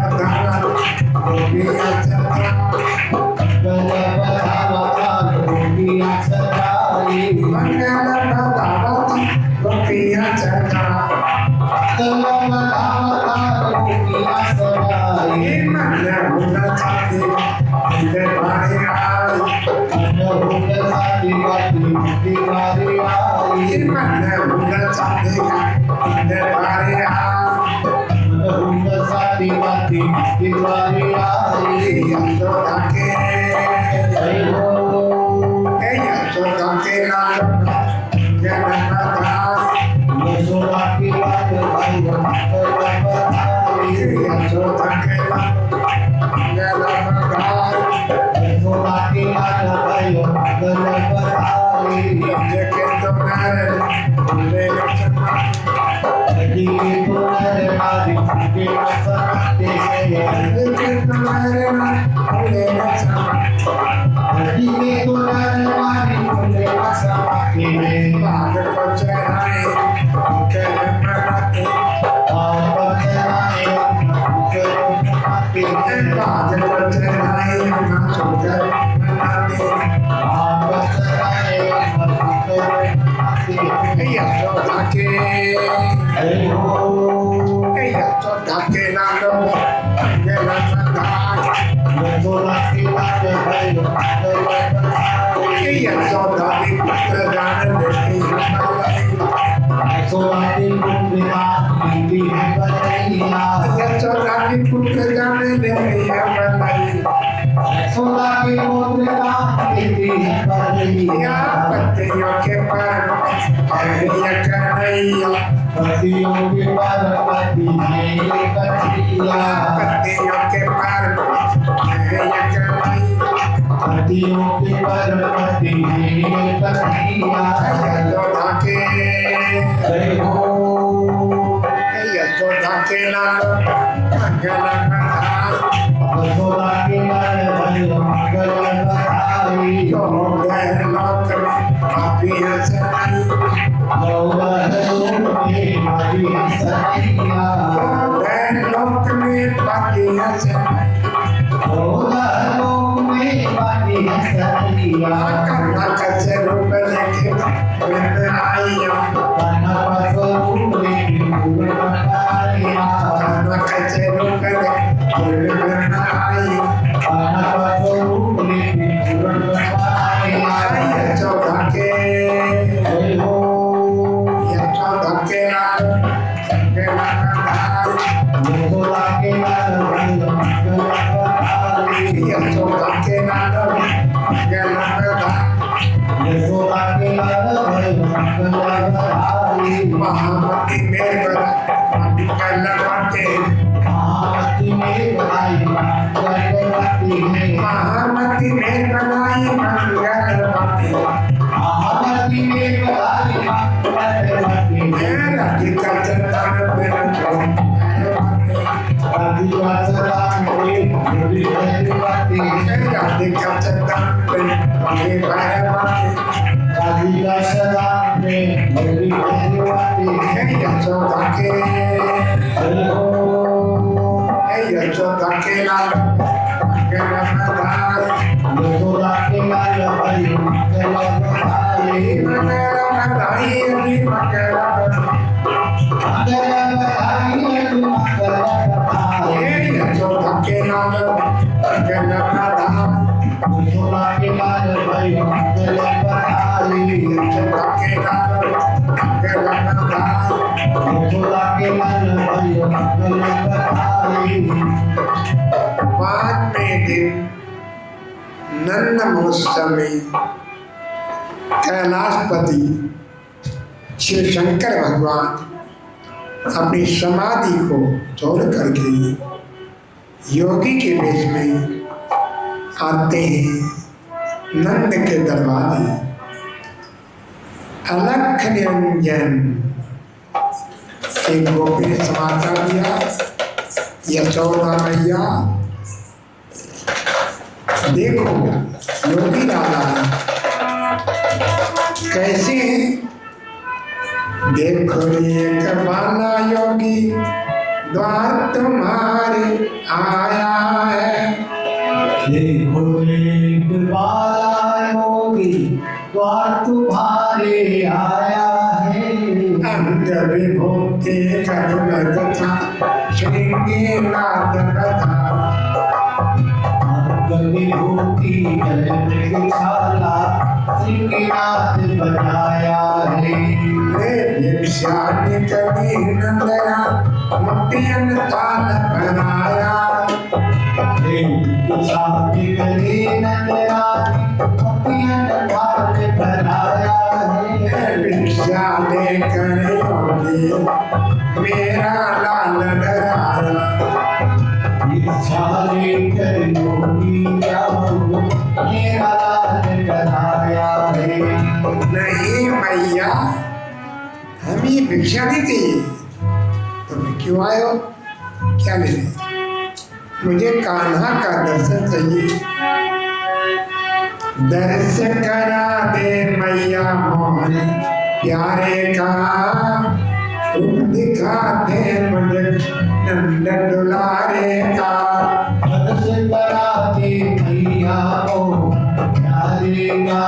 गोपिया चंद्रा मंगल बधाई गोपिया चंद्राई मंगल बधाई गोपिया चंद्रा मंगल बधाई गोपिया चंद्राई मंगल बधाई गोपिया नंद महोत्सव में कैलाशपति श्री शंकर भगवान अपनी समाधि को छोड़ करके योगी के वेश में आते हैं नंद के दरबार में। अलख निरंजन एक गोपी ने समाचार दिया, यशोदा मैया देखो योगी राजा कैसे हैं, देखो एक बाला योगी द्वार तुम्हारे आया है। देखो एक बाला योगी द्वार तुम्हारे आया है। अंध विभूति करुण तथा श्रृंगेनाथ पधारा। विभूति छाला श्रृंगनाथ बनाया है। भिक्षा निकली नंदना मुक्तियन ताल बनाया। भिक्षा निकली नंदना मुक्तियन ताल बनाया है। भिक्षा लेकर योगी मेरा लाल डराया। भिक्षा लेकर योगी मेरा लाल डराया है। नहीं मैया, हम ये भिक्षा नहीं चाहिए। तुम क्यों आए हो? क्या लेने? मुझे कान्हा का दर्शन चाहिए। दर्शन करा दे मैया मोहन प्यारे का। रूप दिखा दे मुझे नंद दुलारे का। दर्शन करा दे मैया मोहन प्यारे का।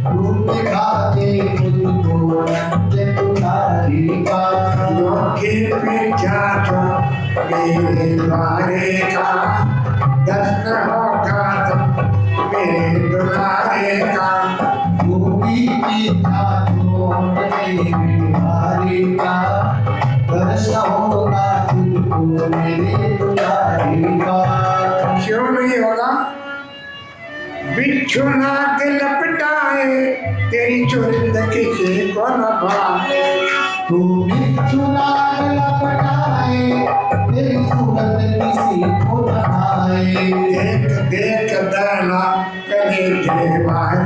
रूप दिखा दे मुझको नंद दुलारे का। योगी पीछा तो मेरे द्वारे का। दर्शन होगा तो मेरे दुलारे का। योगी पीछा छोड़ मेरे द्वारे का। दर्शन होगा तुझको मेरे दुलारे का। क्यों नहीं होगा? बिच्छू नाग लपटाए तेरी चुरिंद किसी को न भाए। तू बिच्छू नाग लपटाए तेरी सूरत किसी को न भाए। देख देख दाना करे देवार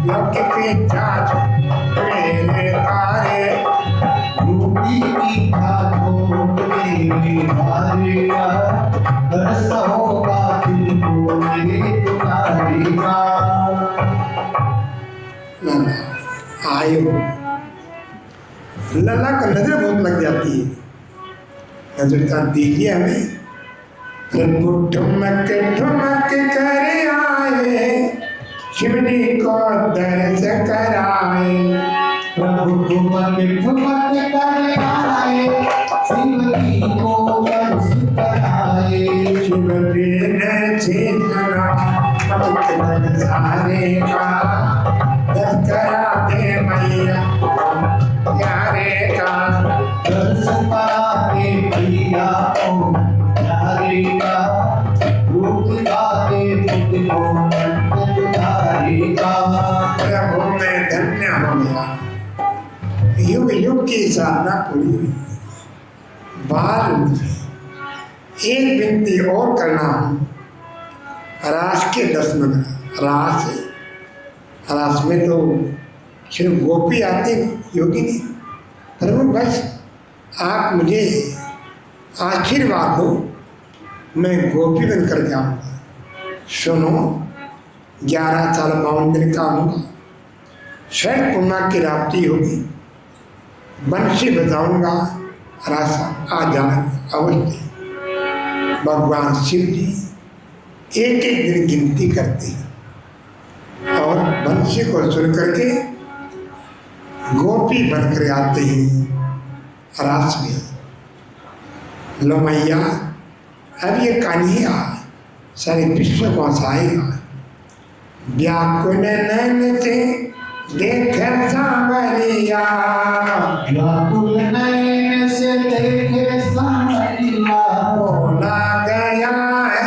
योगी पीछा मेरे तारे। योगी पीछा छोड़ मेरे द्वारे का। दर्शन होगा तुझको मेरे दुलारे का। आयो लल्ला का नजर बहुत लग जाती है। नजर का दीजिए हमें। प्रभु ठुमक ठुमक कर आए शिवजी को दर्श कराए। प्रभु ठुमक ठुमक कर आए शिवजी को दर्श कराए। शिवजी ने चेतना पवित्र सारे का। दर्श करा दे मैया प्यारे का। दर्शन करा दे मैया ओ प्यारे का। रूप दिखा दे मुझको नंद दुलारे का। प्रभु मैं धन्य हो गया। युग युग की साधना पूरी हुई। बाल एक विनती और करना हूँ। रास के 10 नगर रास में तो सिर्फ गोपी आते योगी नहीं। प्रभु बस आप मुझे आशीर्वाद दो, मैं गोपी बनकर जाऊँगा। सुनो 11 साल 52 दिन का होगा। शरद पूर्णिमा की रात्रि होगी। बंसी बजाऊंगा। रास्ता आ जाना अवश्य। भगवान शिव जी एक एक दिन गिनती करते हैं और बंसी को सुन करके गोपी बनकर आते हैं रास में। लो मैया अब ये कन्हैया सारे विश्व को हंसाएगा। व्याकुल नैन से देख सांवरिया। व्याकुल नैन से देखे सांवरिया। बोला गया है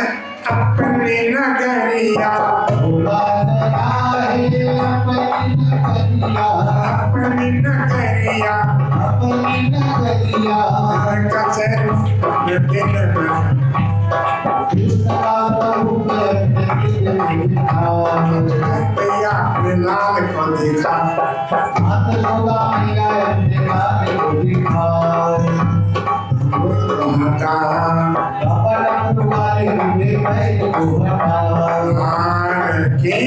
अपनी नगरिया। बोला गया है अपनी नगरिया। अपनी नगरिया अपनी नगरिया। कसर दिल में कृष्ण का रूप दिल में था। भैया अपने लाल को देखा। हाथ लगा मैया अपने लाल को दिखा। हटा कपड़ा तुम्हारे मुझे मैं को हटा। की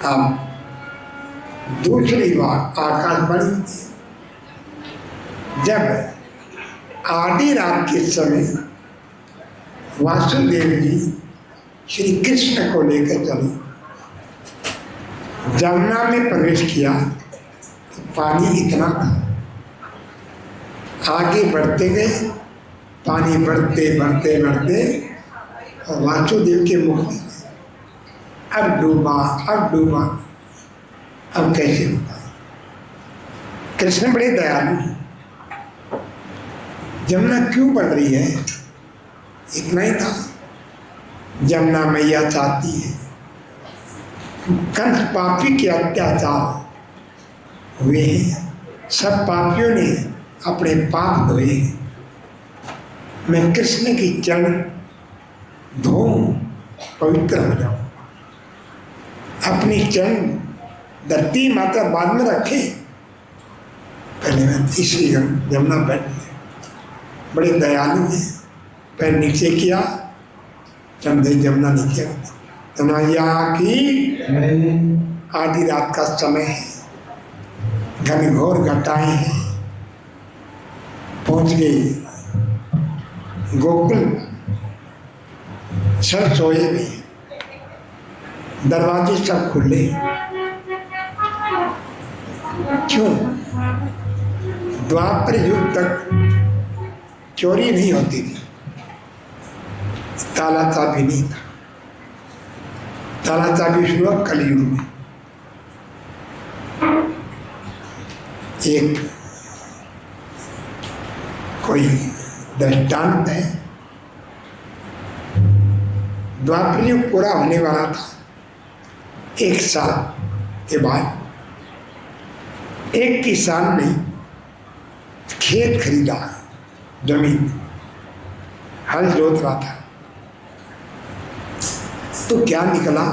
अब दूसरी बात आकाशवाणी होती है। जब आधी रात के समय वासुदेव जी श्री कृष्ण को लेकर चले, जमुना में प्रवेश किया तो पानी इतना था, आगे बढ़ते गए, पानी बढ़ते बढ़ते बढ़ते और वासुदेव के मुख में अब डूबा, अब डूबा, अब कैसे होगा। कृष्ण बड़े दयालु हैं। जमुना क्यों बढ़ रही है, इतना ही था। जमुना मैया चाहती है, कंस पापी के अत्याचार हुए हैं, सब पापियों ने अपने पाप धोए, मैं कृष्ण की चरण धोऊं, पवित्र हो जाऊं। अपनी चरण धरती माता बाद में रखे, पहले मैं तीसरी जमुना बैठ गया। बड़े दयालु हैं। पैर नीचे किया, चंदे जमुना नीचे, मैया की आधी रात का समय है, घनघोर घटाएं हैं, पहुंच गई गोकुल, सब सोए हुए, दरवाजे सब खुले। क्यों? द्वापर युग तक चोरी नहीं होती थी, ताला चाबी नहीं था। ताला चाबी शुरू हुआ कलयुग में। एक कोई दृष्टांत है, द्वापर युग पूरा होने वाला था। 1 साल के बाद एक किसान ने खेत खरीदा, जमीन, हल जोत रहा था, तो क्या निकला,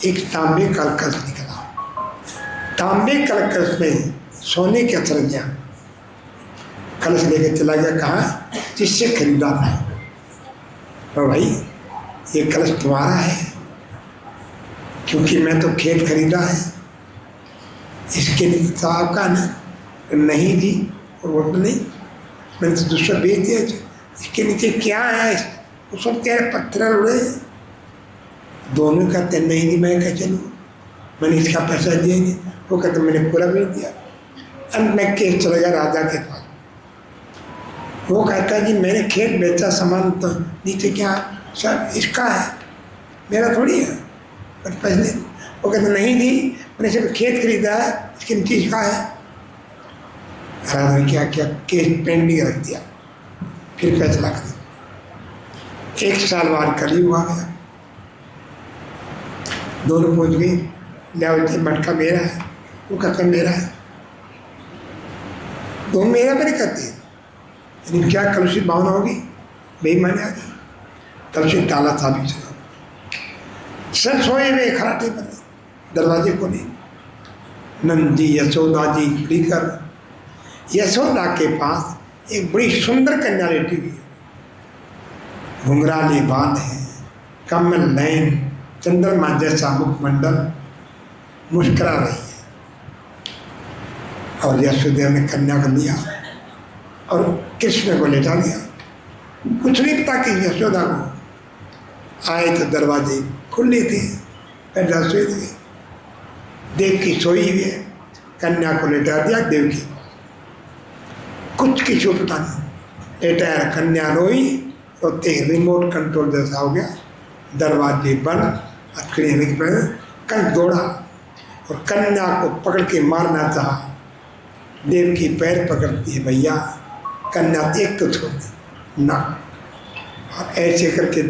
एक तांबे का कलश निकला। तांबे का कलश में सोने के अचरजियाँ, कलश लेकर चला गया, कहाँ, जिससे खरीदा था। तो भाई ये कलश तुम्हारा है, क्योंकि मैं तो खेत खरीदा है, इसके लिए तो आपका ना। नहीं जी, वो तो नहीं, मैंने तो दूसरा बेच दिया। इसके नीचे क्या है, वो सब तेरे पत्थर उड़े। दोनों कहते नहीं जी, मैं क्या चलूँ, मैंने इसका पैसा दिया नहीं। वो कहते मैंने पूरा बेच दिया। अंत में केस चलेगा राजा के पास। वो कहता है जी मैंने खेत बेचा, सामान तो नीचे क्या सब इसका है, मेरा थोड़ी है, पर पहले। वो कहते नहीं जी, मैंने सिर्फ खेत खरीदा है, इसके नीचे इसका है। राजा ने क्या किया, केस पेंडिंग रख दिया, फिर फैसला कर दिया। 1 साल बाद कलयुग आ गया, दोनों पहुंच गए, ले मटका मेरा है, वो कहता मेरा है, दोनों मेरा मेरे कहते हैं। लेकिन क्या कलुषित भावना होगी, बेईमानी आ गई। तब से ताला चाबी चला, सब सोए हुए खराटे पर, दरवाजे खोले। नंदी यशोदा जी लेकर, यशोदा के पास एक बड़ी सुंदर कन्या लेटी हुई है, घुंघराले बाल है, कमल नयन, चंद्रमा जैसा मुखमंडल, मुस्कुरा रही है। और यशोदेव ने कन्या को लिया और कृष्ण को लेटा लिया। कुछ नहीं पता कि यशोदा को आए तो दरवाजे खुले थे, पैदा सोए थे। देवकी सोई हुई है, कन्या को लेटा दिया देवकी, कुछ किसी पता नहीं। लेटा कन्या रोई, रोते रिमोट कंट्रोल जैसा हो गया, दरवाजे बंद, अखड़े के पैर, कंस दौड़ा और कन्या को पकड़ के मारना चाहा। देवकी पैर पकड़ती है, भैया कन्या एक तो छोड़ दे ना, और ऐसे करके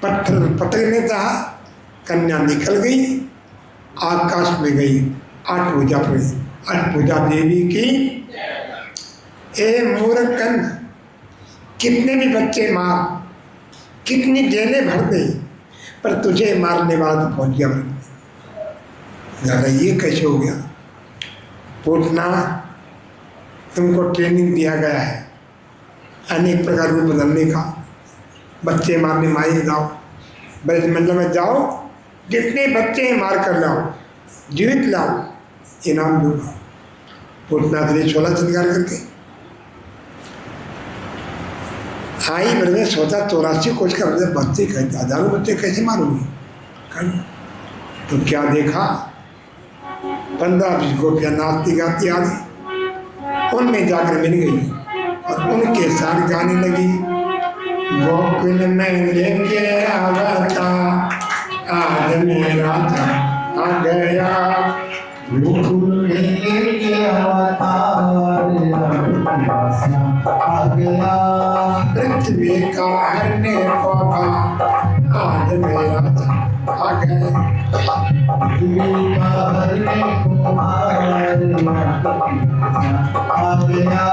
पत्थर पटकने चाहा। कन्या निकल गई, आकाश में गई, 8 भुजा पर, 8 भुजा देवी की। ए मूर्ख कंस, कितने भी बच्चे मार, कितनी जेलें भर दे, पर तुझे मारने वाला तो पहुंच गया। दादा ये कैसे हो गया? पूछना, तुमको ट्रेनिंग दिया गया है अनेक प्रकार रूप बदलने का। बच्चे मारने मारे जाओ, ब्रज मंडल में जाओ, जितने बच्चे हैं मार कर लाओ, जीवित लाओ, इनाम दूंगा। पूतना के लिए छोला श्रृंगार करके आई। मैंने सोचा 84 कोच का मतलब बच्चे कहते, हजारों बच्चे कैसे मारूंगी। तो क्या देखा, 15-20 गोपियाँ नाचती गाती आ गई, उनमें जाकर मिल गई और उनके साथ गाने लगी। गोकुल में लेके आवता आज मेरा आ गया, गोकुल में लेके अवतार आ गया, पृथ्वी का हरने को आज मेरा आ गया, पृथ्वी का हरने को आ गया,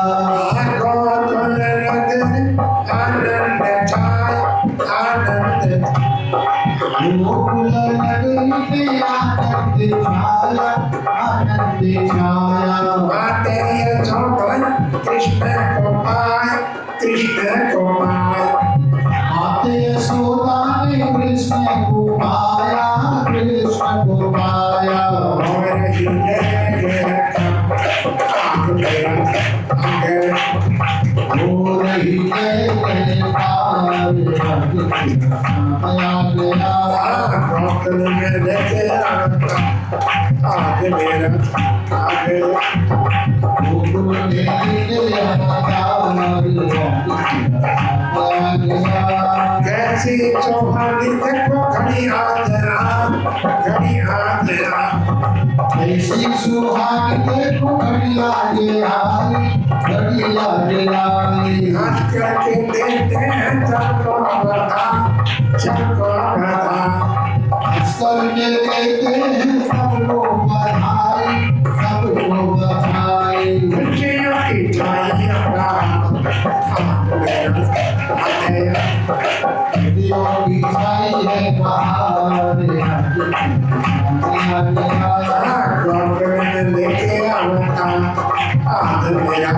गोकुल नगर आनंद छाया, आनंद गोकुल नगरी में आनंद छाया, आनंद छाया, माते यशोदा कृष्ण को पाए, कृष्ण को पाए, माते यशोदा ने कृष्ण को पाया, कृष्ण को पाया, और ही आग मेरा आ गया, हो रही जय जयकार आ गया, गोकुल में लेके आवता आज मेरा आ गया, गोकुल में लेके अवतार आ गया, कैसी चौहानी देखो घड़ी आज घड़ी आज ऐसी सुहानी देखो घड़िया जे आई, घड़िया जे आई, हंस करके देते हैं सबको बता, सबको बता, हंस करके देते हैं सबको बधाई, सबको बधाई, खुशियों की छाई अपना आज मेरा आ गया, खुशियों की छाई है बहार आ गया, गोकुल में लेके आवता आज मेरा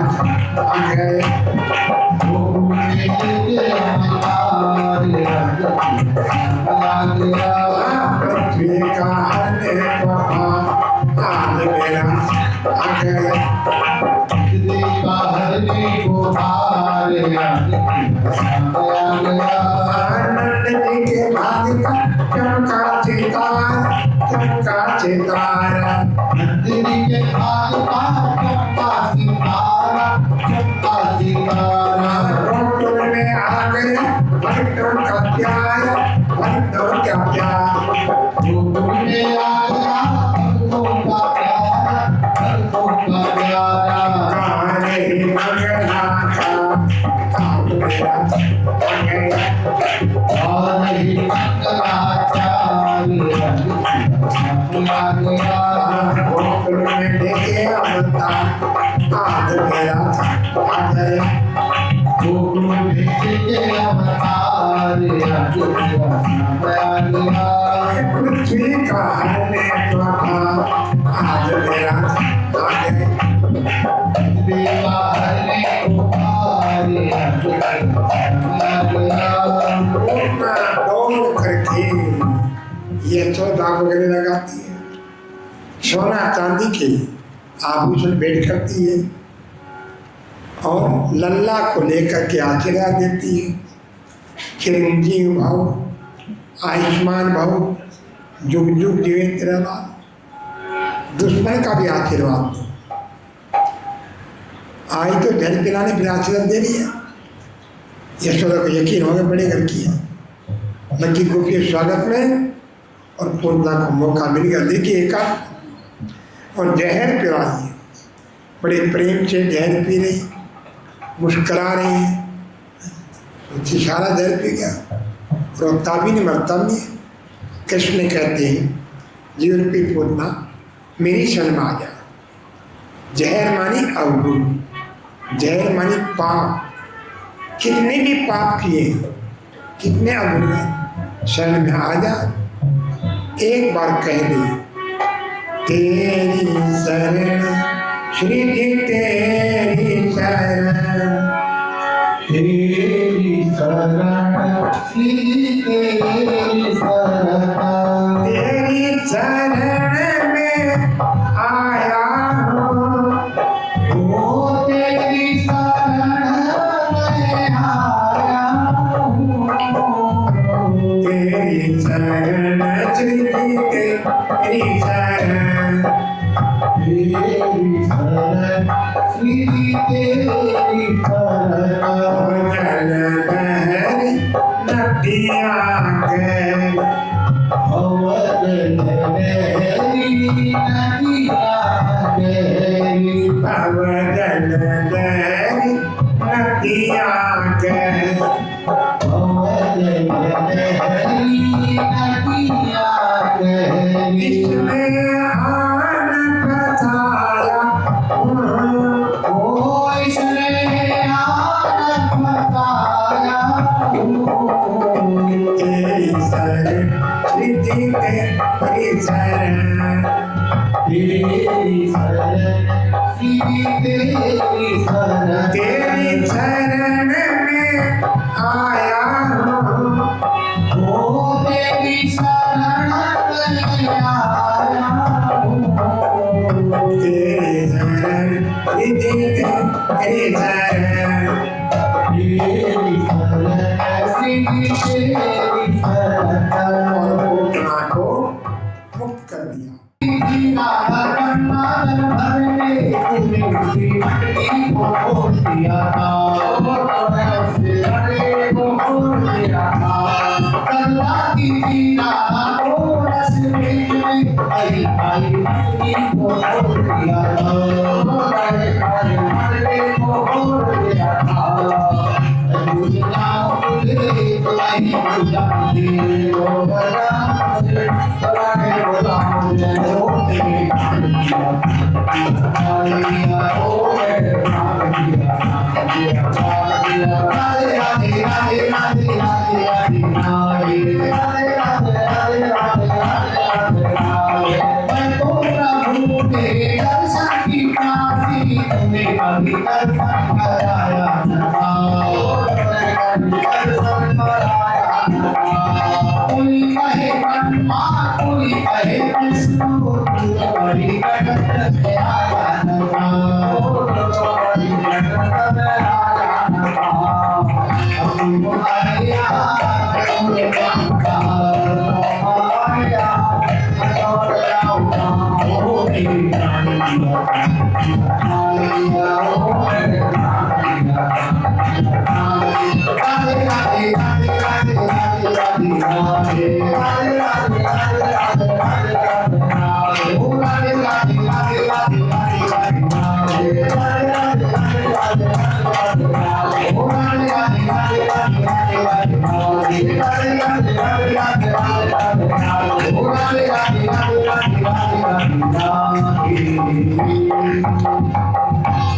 आ गया, गोकुल में लेके अवतार आ गया, पृथ्वी का हरने को आज मेरा आ गया, पृथ्वी का हरने को भार आ गया, आनंद जी के भाग का चमका सितारा, चमका सितारा, नंदिनी के भाग का चमका सितारा, चमका सितारा, गोकुल में आ गया भक्तों का प्यार, भक्तों का प्यार, गोकुल में आ गया भक्तों का प्यारा, भक्तों का प्यारा, गाने मंगला का आज मेरा आ गया, और नहीं मंगलाचार्य आ गया, गोकुल में लेके आवता आज मेरा आ गया, गोकुल में लेके अवतार आ गया, पृथ्वी का हरने को आज मेरा आ गया, पृथ्वी का हरने को भार आ गया, पूतना दौड़ करके ये चौदह वगैरह लगाती है, सोना चांदी के आभूषण भेंट करती है और लल्ला को लेकर के आशीर्वाद देती है, चिरंजीव भाव, आयुष्मान भाव, जुग जुग जीवे तेरा लाल, दुश्मन का भी आशीर्वाद दो। आई तो जल पिलाने फिर आशीर्वाद दे रही है। यशोदा को यकीन हो गया बड़े घर की है, लकी गोपी स्वागत में और पूर्णता को मौका मिल गया। देखिए एक और जहर पिला रही है, बड़े प्रेम से जहर पी रही, मुस्करा रही है, उससे सारा जहर पी गया, रोता भी नहीं मरता भी नहीं। कृष्ण कहते हैं जीवन रूपी पूर्णा मेरी शरण में आ जा। जहर मानी अवगुण, जहर मानी पाप, कितने भी पाप किए, कितने अवगुण हैं, शरण में आ जा। एक बार कह दे तेरी शरण श्री जी तेरी शरण, तेरी शरण श्री तेरी शरण, तेरी शरण में आया श्री तेरी शरण जल लहरी नदियाँ गहरी भवन लहरी नदियाँ गहरी भव जल लहरी नदियाँ गहरी भवन लहरी नदियाँ गहरी इसमें आन बसाया ओ इसने आनंद बताया तेरी शरण रिद्धि तेरी शरण तेरी शरण श्री तेरी शरण तेरी शरण में आया हूँ ओ तेरी शरण में आया हूँ तेरी शरण रिद्धि तेरी शरण तेरी शरण श्री तेरी शरण और पूतना को मुक्त कर दिया।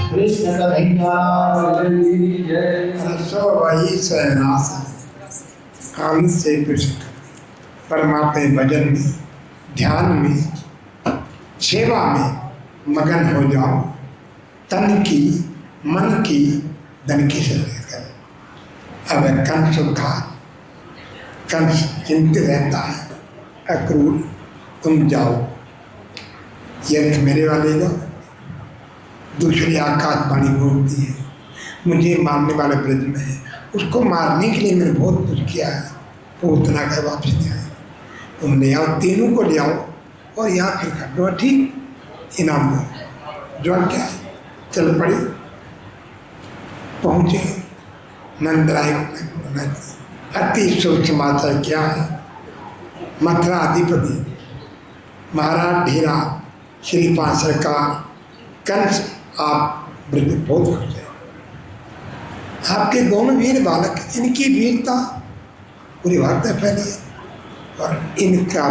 कृष्ण कन्हैया रसो वही सहनास आनंद से कृष्ण परमात्मा भजन में ध्यान में सेवा में मगन हो जाओ। तन की मन की धन की सेवा करें। अब कंस उद्धार कंस चिंतित रहता है अक्रूर तुम जाओ यज्ञ मेरे वाले जाओ। दूसरी आकाशवाणी बोलती है मुझे मारने वाले ब्रज में है उसको मारने के लिए मैंने बहुत कुछ किया है वो उतना का वापस नहीं आए। तुम ले आओ तीनों को ले आओ और यहाँ फिर कर दो ठीक इनाम दो जो क्या है। चल पड़ी पहुँचे नंदराय अति शुभ समाचार क्या है। मथुरा अधिपति महाराज ढीरा श्रीपाद सरकार कंस आप ब्रज बहुत खुश है। आपके दोनों वीर बालक इनकी वीरता पूरी भारत में फैली है और इनका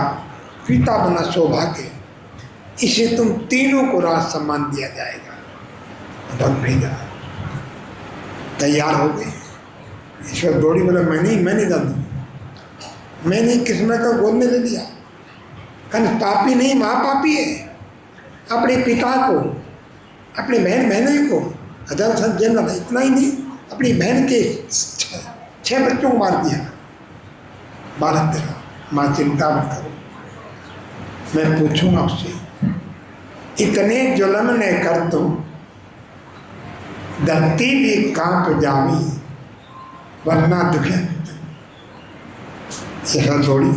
पिता बना सौभाग्य इसे तुम तीनों को राज सम्मान दिया जाएगा। रख भेजा तैयार हो गए। ईश्वर दौड़ी बोला मैंने जादू मैंने कृष्ण का गोद में ले लिया। कंस पापी नहीं महापापी है। अपने पिता को अपनी बहनों को हजार जेल में इतना ही नहीं अपनी बहन के 6 बच्चों को मार दिया। बालक तेरा माँ चिंता मत करो मैं पूछूंगा उससे इतने जुल्म ने कर तो धरती भी कांप जावी वरना दुखे। यह थोड़ी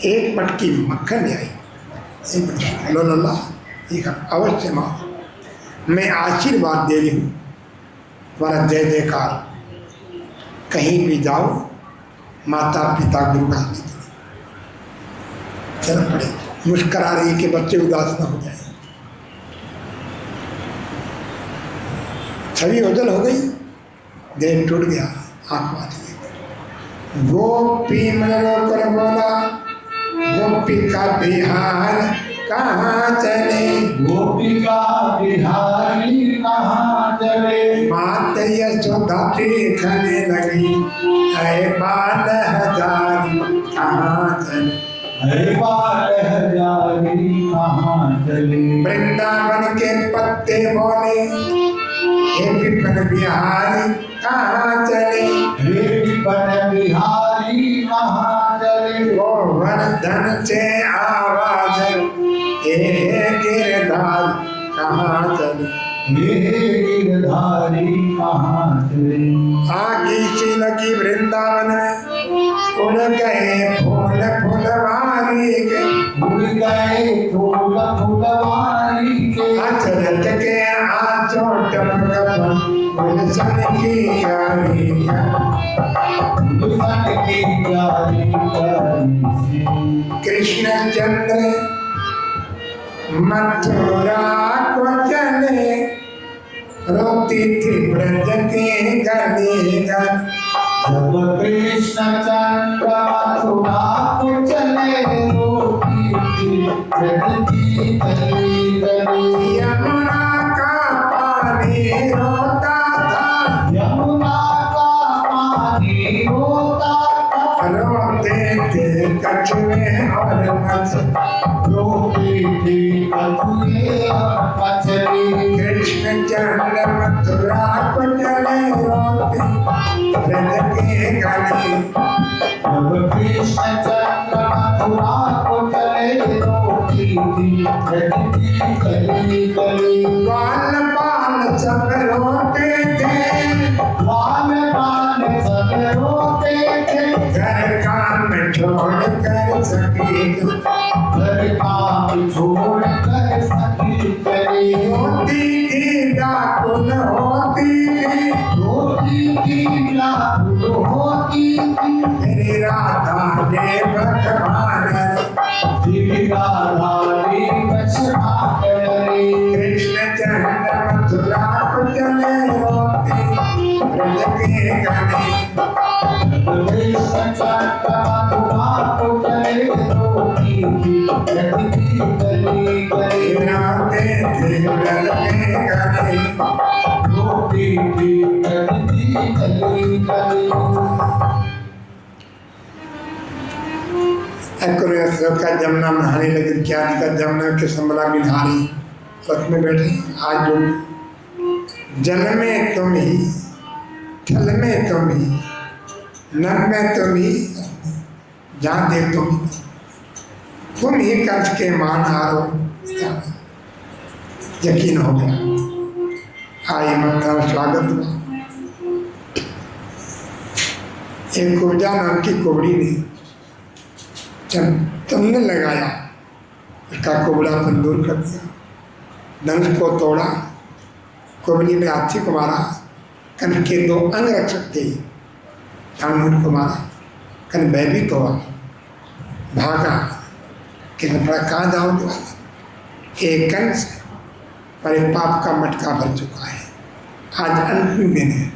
एक मटकी मक्खन ले आई एक लो लल्ला एक अवश्य माँ मैं आशीर्वाद दे रही हूँ, तुम्हारा जय जयकार। कहीं भी जाओ माता पिता गुरु का चल पड़े, मुस्करा रही कि बच्चे उदास न हो जाए। छवि ओझल हो गई, देह टूट गया, आंख मार ली। गोपी मन कर बोला गोपी का बिहार कहाँ चले, गोपिका बिहारी कहाँ चले। मात यशोदा देखने लगी, अरे बाल हजारी कहाँ चले, है बाल हजारी कहाँ चले। वृंदावन के पत्ते बोले, हे विपिन बिहारी कहाँ चले, हे विपिन बिहारी कहाँ चले। गोवर्धन से आवाज, हे गिरधार कहाँ चले, हे गिरधारी कहाँ चले। आगी सी लगी वृंदावन में, उड़ गए फूल फुलवारी के, उड़ गए फूल फुलवारी के। अचरज के आंचों टपकपन गुलशन की यारियां, गुलशन की यारियां। कृष्ण चंद्र मथुरा को चले, रोती थी ब्रज की गली गली। जब कृष्ण चंद्र मथुरा को चले, रोती थी ब्रज की गली गली। यमुना का पानी रोता था, यमुना का पानी रोता था। रोते थे कछुए और मछली, रोती थी कछुए और मछली। कृष्ण चंद्र मथुरा को चले, रोते ब्रज की गली। जब कृष्ण चंद्र मथुरा को चले, रोती थी ब्रज की गली गली। ग्वाल बाल सब रोते थे, ग्वाल बाल सब रोते थे। घर काम छोड़ कर सखी, घर काम छोड़ कर सखी चली। होती थी व्याकुल होती थी, रोती थी व्याकुल होती थी। मेरी राधा ने भगवान, श्री राधा ने बचपा करे। कृष्ण चंद्र मथुरा को चले, रोती ब्रज की गली। कृष्ण चंद्र मथुरा को चले, रोती थी ब्रज की गली गली। रोते थे ब्रज की गली। रोती थी ब्रज की गली गली। का जमुना में नहाने लगे, क्या दिखा जमुना के संबला बिहारी रथ में बैठे। आज जो जल में तुम ही, थल में तुम ही, नभ में तुम ही, जहाँ देख तुम ही कंस के मान हारो। यकीन हो गया, आई मतलब स्वागत हुआ। एक कुब्जा नाम की कुबड़ी ने जब तुमने लगाया, उसका कुबड़ापन दूर कर दिया, धनुष को तोड़ा, कुबड़ी ने हाथी को मारा, कंस के 2 अंग रक्षक थे, जामुन को मारा, कंस भयभीत हुआ, भागा। किसने पड़ा कहाँ जाओगे वाला, एक कंस पर पाप का मटका भर चुका है, आज अंतिम दिन है।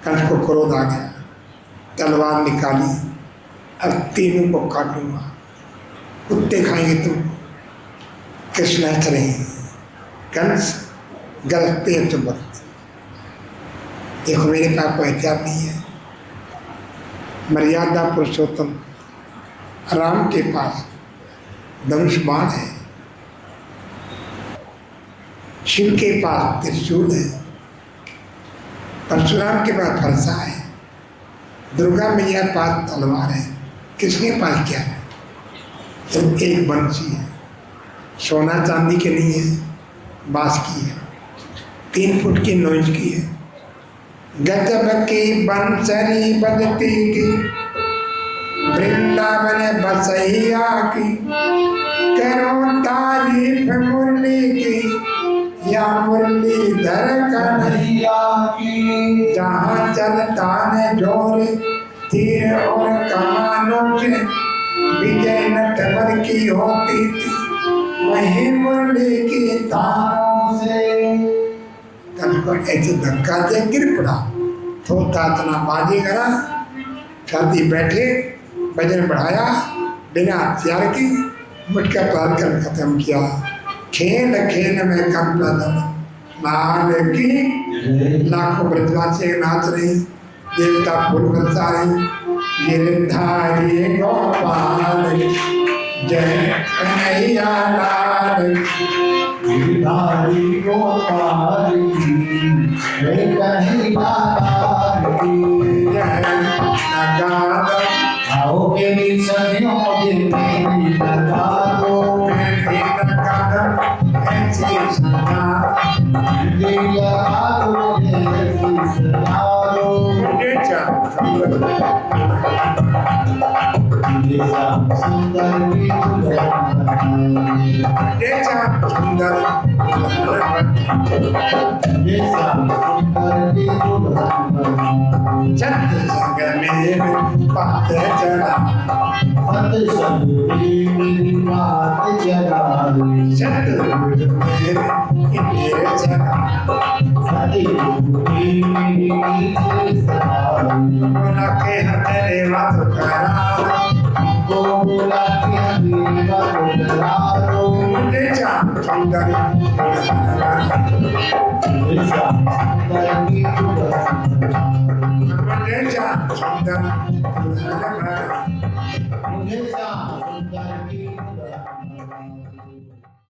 कंस को क्रोध आ गया, तलवार निकाली, अब तीनों को काटूंगा, कुत्ते खाएंगे तुमको। कृष्ण हंस रहे हैं, कंस गलते हैं तुम बदलते, देखो मेरे पास कोई हथियार नहीं है। मर्यादा पुरुषोत्तम राम के पास धनुष बाण है, शिव के पास त्रिशूल है, परशुराम के पास फरसा है, दुर्गा मैया के पास तलवार है। किसके पास क्या है? सिर्फ एक बंसी है, सोना चांदी के नहीं है, बांस की है, 3 फुट की नोच की है। गजब की बंसरी बजती थी, वृंदावन बसैया की, करो तारीफ मुरली की, या मुरलीधर कन्हैया की जहाँ चलता न जोर तीर और कमानों के विजय नटवर की होती थी वही मुरली की तारों से। कल को ऐसे धक्का दे गिर पड़ा थोड़ा इतना बाजी करा शादी बैठे भजन बढ़ाया बिना हथियार की मुटका पार कर खत्म किया। खेल खेल में कम नाल की लाखों ब्रजवासी नाच रही देवता फूल बरसा रही गिरधारी गोपाल जय कन्हैया लाल गिरधारी गोपाल की जय कन्हैया लाल की जय नगाद आओ मेरी सदियों के मेरी लगा दो मेरी नगाद ऐसी सदा मेरी लगा दो मेरी सदा दो मुझे चाह मुझे शाम सुंदर की मुझे चाह सुंदर मुझे शाम सुंदर की छत संग में बात चला फत संग मेरी बात जगा छत मेरे चला फत मेरी सदा बोला के हमारे बात करा गोला के दीवा उतरारो मुझे चाह सुंदर मुझे शाम सुंदर की मुझे चाह सुंदर मुझे शाम सुंदर की